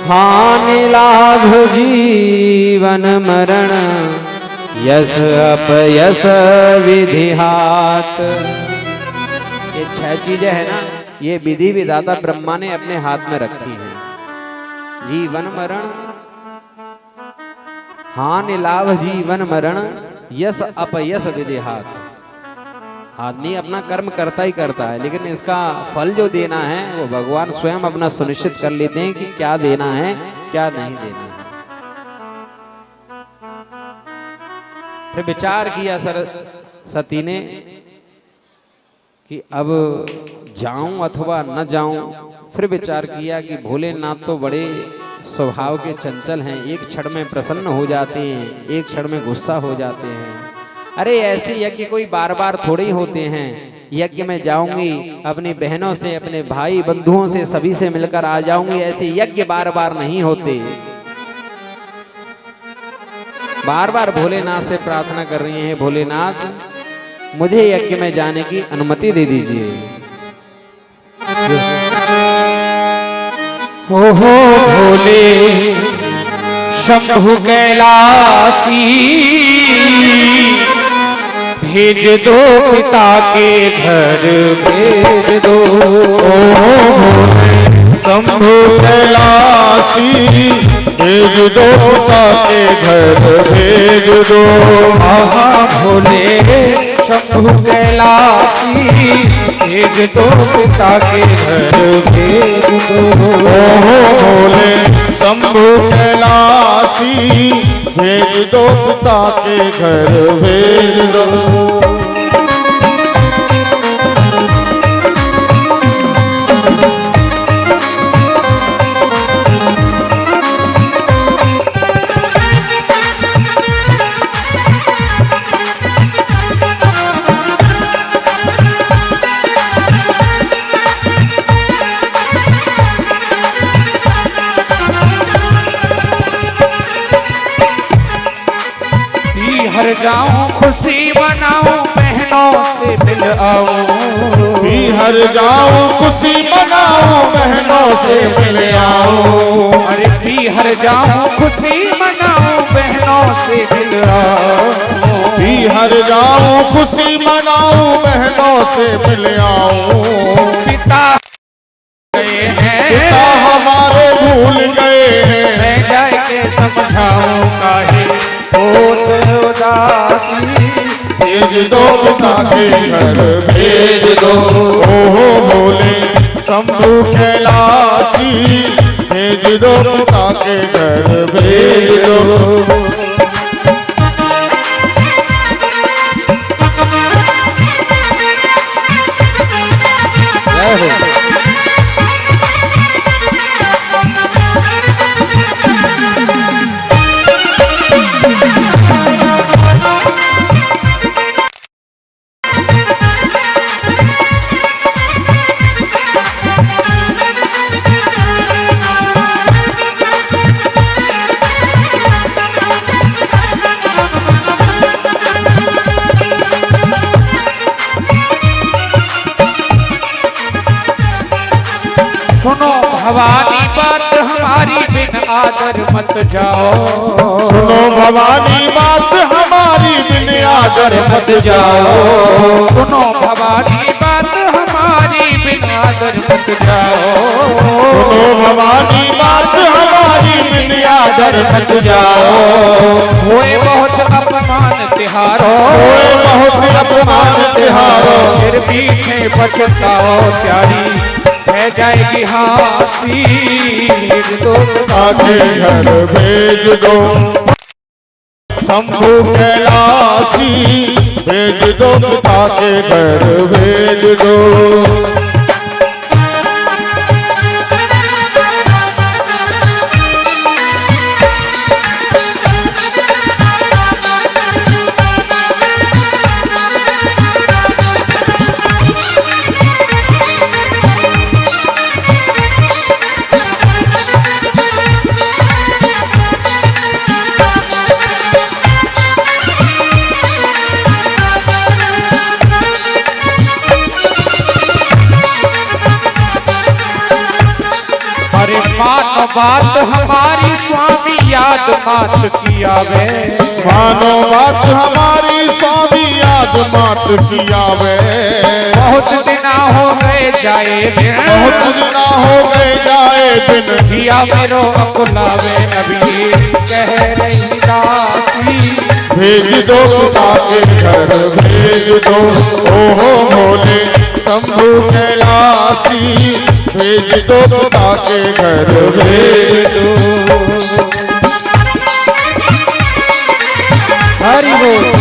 हानि लाभ जीवन मरण, यस अपयस विधि हाथ। ये 6 चीजें है ना, ये विधि विधाता ब्रह्मा ने अपने हाथ में रखी है। जीवन मरण, हानि लाभ जीवन मरण, यस अपयस विधि हाथ। आदमी अपना कर्म करता ही करता है, लेकिन इसका फल जो देना है वो भगवान स्वयं अपना सुनिश्चित कर लेते हैं कि क्या देना है क्या नहीं देना है। फिर विचार किया सती ने कि अब जाऊं अथवा न जाऊं। फिर विचार किया कि भोलेनाथ तो बड़े स्वभाव के चंचल हैं, एक क्षण में प्रसन्न हो जाते हैं, एक क्षण में गुस्सा हो जाते हैं। अरे ऐसे यज्ञ कोई बार बार थोड़े ही होते हैं। यज्ञ में जाऊंगी, अपनी बहनों से, अपने भाई बंधुओं से, सभी से मिलकर आ जाऊंगी, ऐसे यज्ञ बार बार नहीं होते। बार बार भोलेनाथ से प्रार्थना कर रही हैं, भोलेनाथ मुझे यज्ञ में जाने की अनुमति दे दीजिए। हो भोले शंभु कैलासी भेज दो पिता के घर भेज दो। शंभु कैलासी भेज दो पिता के घर भेज दो। आहा भोले शंभु कैलासी भेज दो पिता के घर भेज दो। भोले शंभु कैलासी भेज दो पिता के घर भेज दो। हर जाऊं खुशी मनाऊं बहनों से मिल आऊं। हर जाऊं खुशी मनाऊं बहनों से मिल आऊं। अरे हर जाऊं खुशी मनाऊं बहनों से मिल आऊं। हर जाऊं खुशी मनाऊं बहनों से मिल आऊं। पिता गए हैं, पिता हमारे भूल गए हैं। मैं जाके समझाऊं काहे होत उदासी। भेज दो पिता के घर भेज दो। ओहो भोले शंभु कैलासी भेज दो पिता के घर भेज दो। सुनो भवानी बात हमारी बिन आदर मत जाओ। सुनो भवानी बात हमारी बिन आदर मत जाओ। सुनो भवानी बात हमारी बिन आदर मत जाओ। सुनो भवानी बात हमारी बिन आदर मत जाओ। हुए बहुत अपमान तिहारो, हुए बहुत अपमान तिहारो। फिर पीछे पछताओ प्यारी रह जाएगी हासी। भेज दो आके घर भेज दो। शंभु कैलासी भेज दो पिता के घर भेज दो। मानो बात हमारी स्वामी याद मात किया वे। मानो बात हमारी स्वामी याद मात किया वे। बहुत दिना हो गए जाए दिन, बहुत दिना हो गए जाए दिन। जिया मेरो अकुलावे अभी कह रही दासी। भेज दो पिता के घर भेज दो। ओहो भोले शंभु कैलासी भेज दो पिता के घर भेज दो। हरि बोल।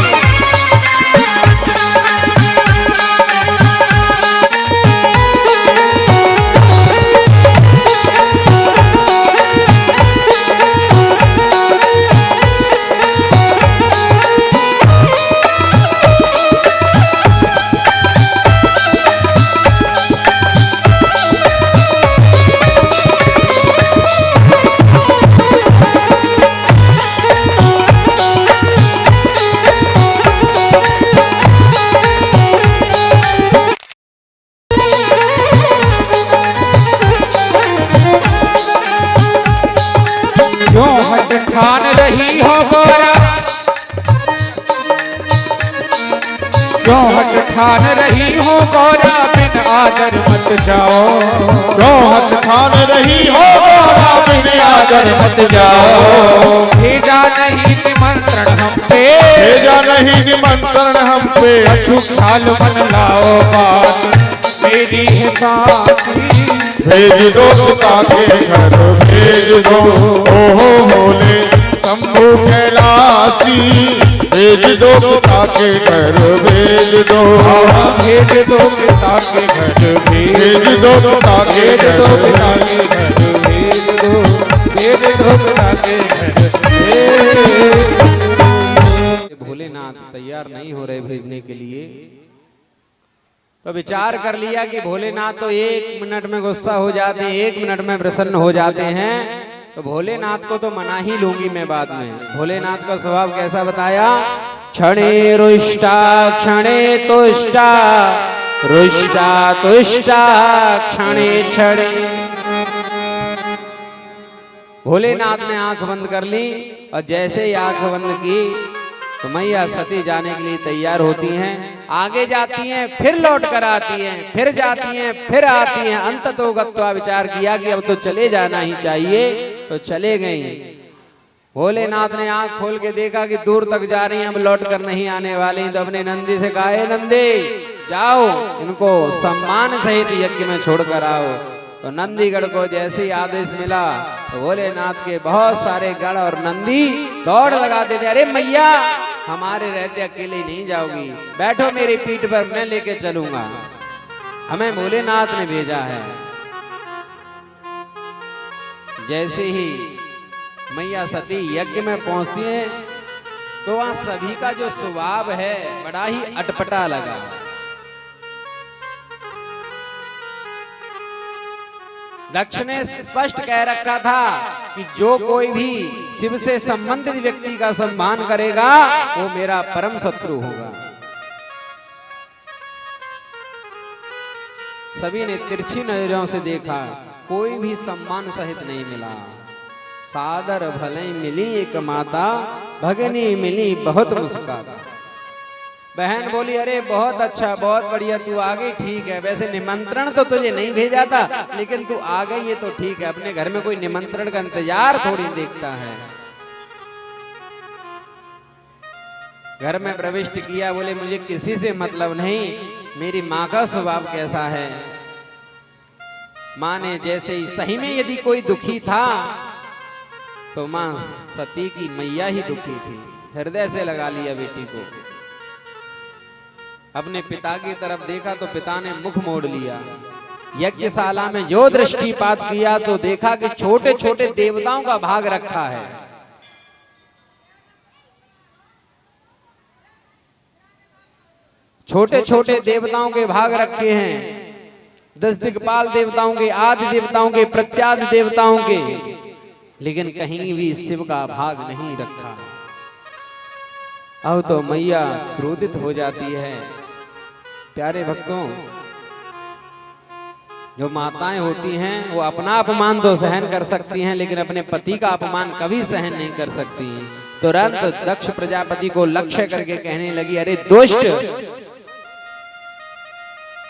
क्यों हट ठान रही हो गौरा बिन आदर मत जाओ, क्यों हथ ठान रही हो गौरा बिन आदर मत जाओ। भेजा नहीं निमंत्रण हम पे, भेजा नहीं निमंत्रण हम पे, कछु ख्याल मन लाओ बात मेरी है साथी। भेज दो पिता के घर भेज दो, ओहो भोले शंभु कैलासी। भेज दो पिता के घर भेज दो, भेज दो पिता के घर भेज दो पिता के भेज घर दो पिता के घर भेज दो, भेज दो पिता के घर। भोलेनाथ तैयार नहीं हो रहे भेजने के लिए, तो विचार कर लिया कि भोलेनाथ तो 1 मिनट में गुस्सा हो जाते हैं, 1 मिनट में प्रसन्न हो जाते हैं, तो भोलेनाथ को तो मना ही लूंगी मैं बाद में। भोलेनाथ का स्वभाव कैसा बताया? क्षणे रुष्टा क्षणे तुष्टा, रुष्टा तुष्टा क्षणे क्षणे। भोलेनाथ ने आंख बंद कर ली और जैसे ही आंख बंद की तो मैया सती जाने के लिए तैयार होती हैं, आगे जाती हैं, फिर लौट कर आती हैं, फिर जाती हैं, फिर आती हैं। अंततो गत्वा विचार किया कि अब तो चले जाना ही चाहिए, तो चले गई। भोलेनाथ ने आंख खोल के देखा कि दूर तक जा रही हैं, अब लौट कर नहीं आने वाली, तो अपने नंदी से कहा, नंदी जाओ इनको सम्मान सहित यज्ञ में छोड़ कर आओ। तो नंदीगढ़ को जैसे ही आदेश मिला तो भोलेनाथ के बहुत सारे गढ़ और नंदी दौड़ लगा देते, अरे मैया हमारे रहते अकेले नहीं जाओगी, बैठो मेरी पीठ पर, मैं लेके चलूंगा, हमें भोलेनाथ ने भेजा है। जैसे ही मैया सती यज्ञ में पहुंचती हैं तो वहां सभी का जो स्वभाव है बड़ा ही अटपटा लगा। दक्ष ने स्पष्ट कह रखा था कि जो कोई भी शिव से संबंधित व्यक्ति का सम्मान करेगा वो मेरा परम शत्रु होगा। सभी ने तिरछी नजरों से देखा, कोई भी सम्मान सहित नहीं मिला। सादर भले मिली एक माता, भगनी मिली बहुत मुस्काता। बहन बोली, अरे बहुत अच्छा, बहुत बढ़िया, तू आ गई, ठीक है। वैसे निमंत्रण तो तुझे नहीं भेजा था, लेकिन तू आ गई ये तो ठीक है। अपने घर में कोई निमंत्रण का इंतजार थोड़ी देखता है। घर में प्रविष्ट किया, बोले मुझे किसी से मतलब नहीं, मेरी माँ का स्वभाव कैसा है। माँ ने जैसे ही सही में यदि कोई दुखी था तो माँ सती की मैया ही दुखी थी, हृदय से लगा लिया बेटी को। अपने पिता की तरफ देखा तो पिता ने मुख मोड़ लिया। यज्ञशाला में जो दृष्टिपात किया तो देखा कि छोटे छोटे देवताओं का भाग रखा है। छोटे छोटे देवताओं के भाग रखे हैं, 10 दिक्पाल देवताओं के, आदि देवताओं के, प्रत्यादि देवताओं के, लेकिन कहीं भी शिव का भाग नहीं रखा। अब तो मैया क्रोधित हो जाती है। प्यारे भक्तों, जो माताएं होती हैं वो अपना अपमान तो सहन कर सकती हैं, लेकिन अपने पति का अपमान कभी सहन नहीं कर सकती। तुरंत दक्ष प्रजापति को लक्ष्य करके कहने लगी, अरे दुष्ट,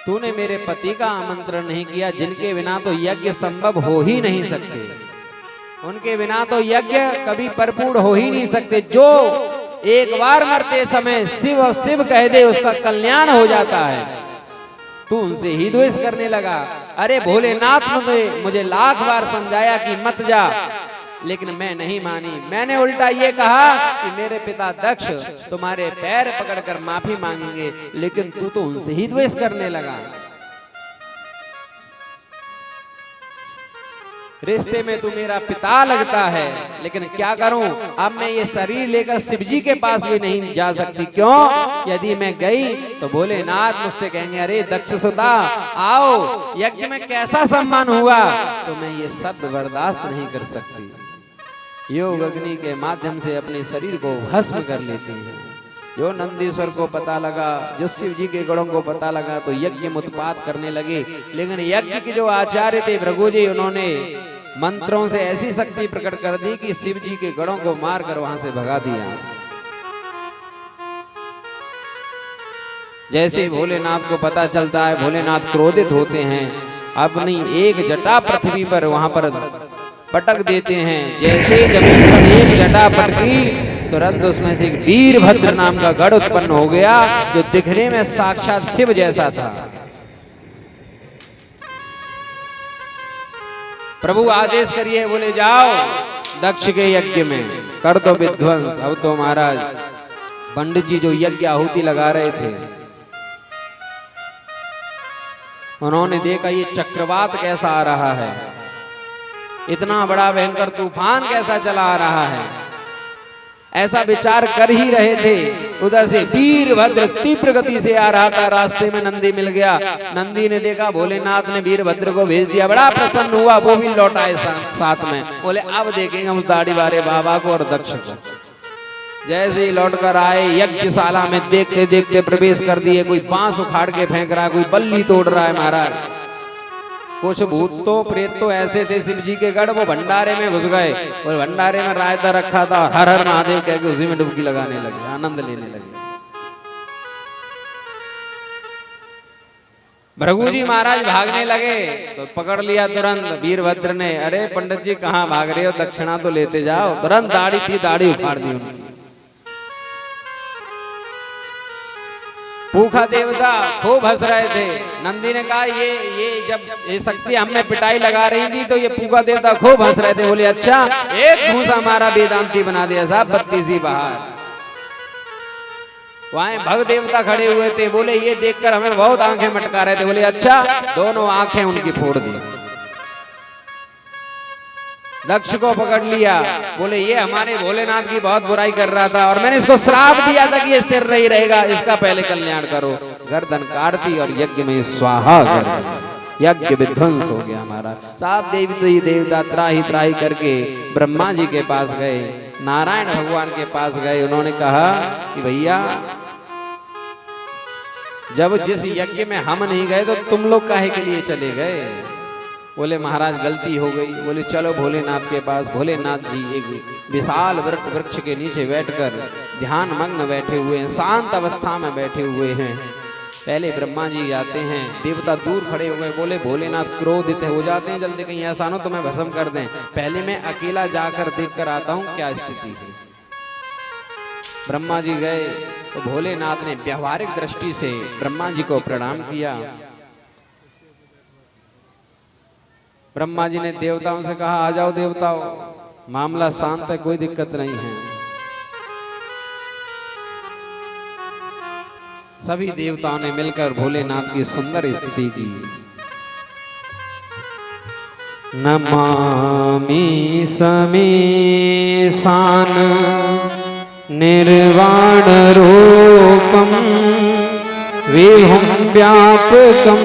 तूने मेरे पति का आमंत्रण नहीं किया, जिनके बिना तो यज्ञ संभव हो ही नहीं सकते, उनके बिना तो यज्ञ कभी परिपूर्ण हो ही नहीं सकते। जो एक बार मरते समय शिव शिव कह दे उसका कल्याण हो जाता है, तू उनसे ही द्वेष करने लगा। अरे भोलेनाथ ने मुझे लाख बार समझाया कि मत जा, लेकिन मैं नहीं मानी। मैंने उल्टा ये कहा कि मेरे पिता दक्ष तुम्हारे पैर पकड़कर माफी मांगेंगे, लेकिन तू तो उनसे ही द्वेष करने लगा। रिश्ते में तू मेरा पिता लगता है, लेकिन क्या करूं, अब मैं ये शरीर लेकर शिव जी के पास भी नहीं जा सकती। क्यों? यदि मैं गई तो भोलेनाथ मुझसे कहेंगे, अरे दक्ष सुता आओ, यज्ञ में कैसा सम्मान हुआ, तो मैं ये सब बर्दाश्त नहीं कर सकती। योग अग्नि के माध्यम से अपने शरीर को भस्म कर लेते हैं। जो नंदीश्वर को पता लगा, जो शिव जी के गणों को पता लगा, तो यज्ञ में उत्पात करने लगे। लेकिन यज्ञ के जो आचार्य थे भृगु जी, उन्होंने मंत्रों से ऐसी शक्ति प्रकट कर दी कि शिव जी के गणों को मारकर वहां से भगा दिया। जैसे ही भोलेनाथ को पता चलता है, भोलेनाथ क्रोधित होते हैं, अपनी एक जटा पृथ्वी पर वहां पर पटक देते हैं। जैसे ही जमीन पर एक जटा पटकी, तुरंत उसमें से एक वीरभद्र नाम का गढ़ उत्पन्न हो गया, जो दिखने में साक्षात शिव जैसा था। प्रभु आदेश करिए, बोले जाओ दक्ष के यज्ञ में कर दो विध्वंस। अब तो महाराज पंडित जी जो यज्ञ आहुति लगा रहे थे, उन्होंने देखा ये चक्रवात कैसा आ रहा है, इतना बड़ा भयंकर तूफान कैसा चला आ रहा है, ऐसा विचार कर ही रहे थे। उधर से वीरभद्र तीव्र गति से आ रहा था, रास्ते में नंदी मिल गया। नंदी ने देखा भोलेनाथ ने वीरभद्र को भेज दिया, बड़ा प्रसन्न हुआ, वो भी लौट आए साथ में। बोले अब देखेंगे हम दाढ़ी वाले बाबा को और दक्ष को। जैसे ही लौट कर आए, यज्ञशाला में देखते देखते प्रवेश कर दिए। कोई बांस उखाड़ के फेंक रहा है, कोई बल्ली तोड़ रहा है महाराज। कुछ भूत तो प्रेत तो ऐसे थे शिव जी के गढ़, वो भंडारे में घुस गए और भंडारे में रायता रखा था, हर हर महादेव कह के उसी में डुबकी लगाने लगे, आनंद लेने लगे। भृगु जी महाराज भागने लगे तो पकड़ लिया तुरंत वीरभद्र ने। अरे पंडित जी कहाँ भाग रहे हो, दक्षिणा तो लेते जाओ। तुरंत दाढ़ी थी, दाढ़ी उखाड़ दी उनकी। भूखा देवता खूब हंस रहे थे। नंदी ने कहा ये जब ये शक्ति हमें पिटाई लगा रही थी तो ये भूखा देवता खूब हंस रहे थे। बोले अच्छा, एक घूसा हमारा वेदांती बना दिया साहब, बत्ती सी बाहर। वहां भग देवता खड़े हुए थे, बोले ये देखकर हमें बहुत आंखें मटका रहे थे। बोले अच्छा, दोनों आंखें उनकी फोड़ दी। दक्ष को पकड़ लिया, बोले ये हमारे भोलेनाथ की बहुत बुराई कर रहा था और मैंने इसको श्राप दिया था कि ये सिर नहीं रहेगा, इसका पहले कल्याण करो। गर्दन काट दी और यज्ञ में स्वाहा कर दिया, यज्ञ विध्वंस हो गया हमारा साहब। देवी देवता त्राही त्राही करके ब्रह्मा जी के पास गए, नारायण भगवान के पास गए। उन्होंने कहा कि भैया जब जिस यज्ञ में हम नहीं गए तो तुम लोग काहे के लिए चले गए। बोले महाराज गलती हो गई। बोले चलो भोलेनाथ के पास। भोलेनाथ जी एक विशाल वृक्ष के नीचे बैठकर ध्यान मग्न बैठे हुए हैं, शांत अवस्था में बैठे हुए हैं। पहले ब्रह्मा जी आते हैं, देवता दूर खड़े हो गए। बोले भोलेनाथ क्रोधित हो जाते हैं, जल्दी कहीं ऐसा ना तुम्हें भस्म कर दें, पहले मैं अकेला जाकर देख कर आता हूं क्या स्थिति है। ब्रह्मा जी गए तो भोलेनाथ ने व्यवहारिक दृष्टि से ब्रह्मा जी को प्रणाम किया। ब्रह्मा जी ने देवताओं से कहा आ जाओ देवताओं, मामला शांत है, कोई दिक्कत नहीं है। सभी देवताओं ने मिलकर भोलेनाथ की सुंदर स्थिति की। नमामि समीसान निर्वाण रूपम विभुं व्यापकं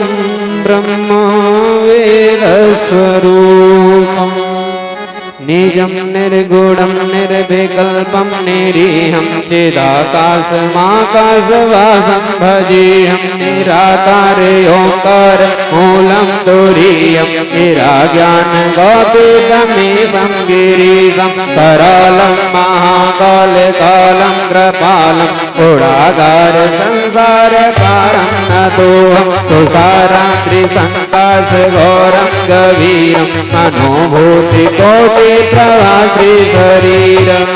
ब्रह्म वेद स्वरूपम निजं निर्गुणं निर्विकल्पं निरीहं चिदाकाशमाकाशवासं भजेऽहं निराकार ओंकार मूलं तुरीयं निराज्ञानगोपीतमीशं गिरीशं करालं महाकालकालं कृपालं गुणागार संसार पारं नतोऽहं तुषाराद्रिसङ्काशघोरं गभीरं मनोभूतिकोटि प्रवासी शरीरम।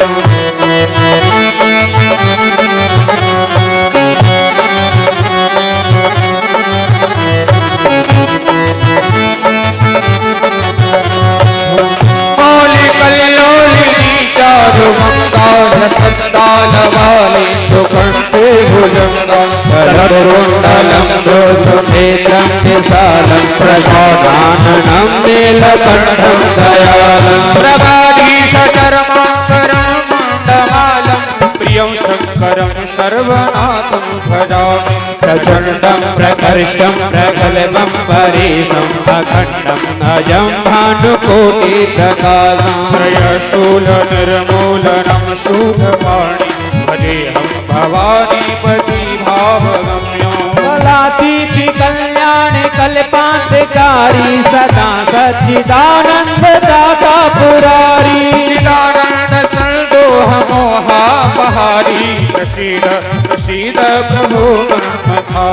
कुंडलं दोषनेत्रं विशालं प्रसादाननं नीलकण्ठं दयालं प्रभाधीशकर्माकरं मण्डमालं प्रियं शङ्करं सर्वनाथं भजामि प्रचण्डं प्रकर्षं प्रगल्भं परेशं अखण्डं अजं भानुकोटिप्रकाशं त्रयशूलनिर्मूलनं शूलपाणि भजेऽहं भवानीपति भावगम्यं कलातीति कल्याण कल्पान्तकारी सदा सच्चिदानंद दाता पुरारी चिदानन्द संदोह मोहापहारी प्रसीद प्रसीद प्रभो ब्रह्मधारी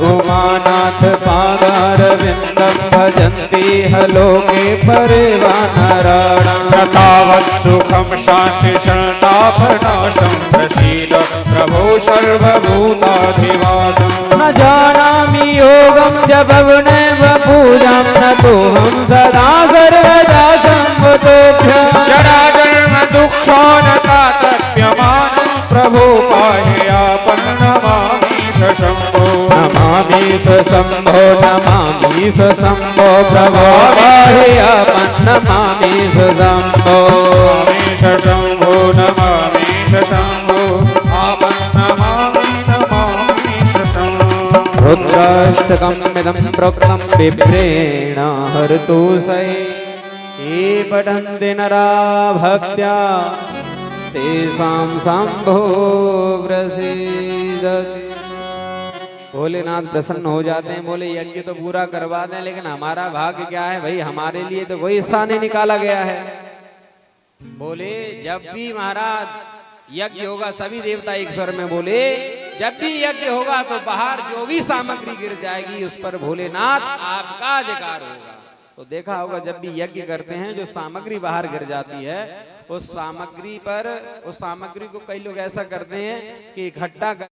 उमानाथ पादारविन्दं भजन्ति हलोके परिवानराणाम् तावत् सुखं शान्ति संतापनाशं प्रसीद प्रभो सर्वभूताधिवासम् न जानामि योगं जपवनैव पूजां न तोऽहं सदा सर्वदा सम्बुद्धोऽभ्यम् जराजन्म दुःखानतातप्यमानं प्रभो पाह्यापं नमामि शम्भो नमामि स शम्भो नमामि स शम्भो प्रभो पाह्यापं नमामि स शम्भो शम्भो नमामि शम्भो आपं नमामि शम्भो रुद्राष्टकमिदं प्रोक्तं विप्रेण हरतु सै ये पठन्ति नरा भक्त्या तेषां शम्भो प्रसीदति। भोलेनाथ प्रसन्न हो जाते हैं, बोले यज्ञ तो पूरा करवा दें, लेकिन हमारा भाग्य क्या है भाई, हमारे लिए तो कोई हिस्सा नहीं निकाला गया है। बोले जब भी महाराज यज्ञ होगा, सभी देवता एक स्वर में बोले जब भी यज्ञ होगा तो बाहर जो भी सामग्री गिर जाएगी उस पर भोलेनाथ आपका अधिकार होगा। तो देखा होगा जब भी यज्ञ करते हैं जो सामग्री बाहर गिर जाती है उस सामग्री को कई लोग ऐसा करते हैं कि इकट्ठा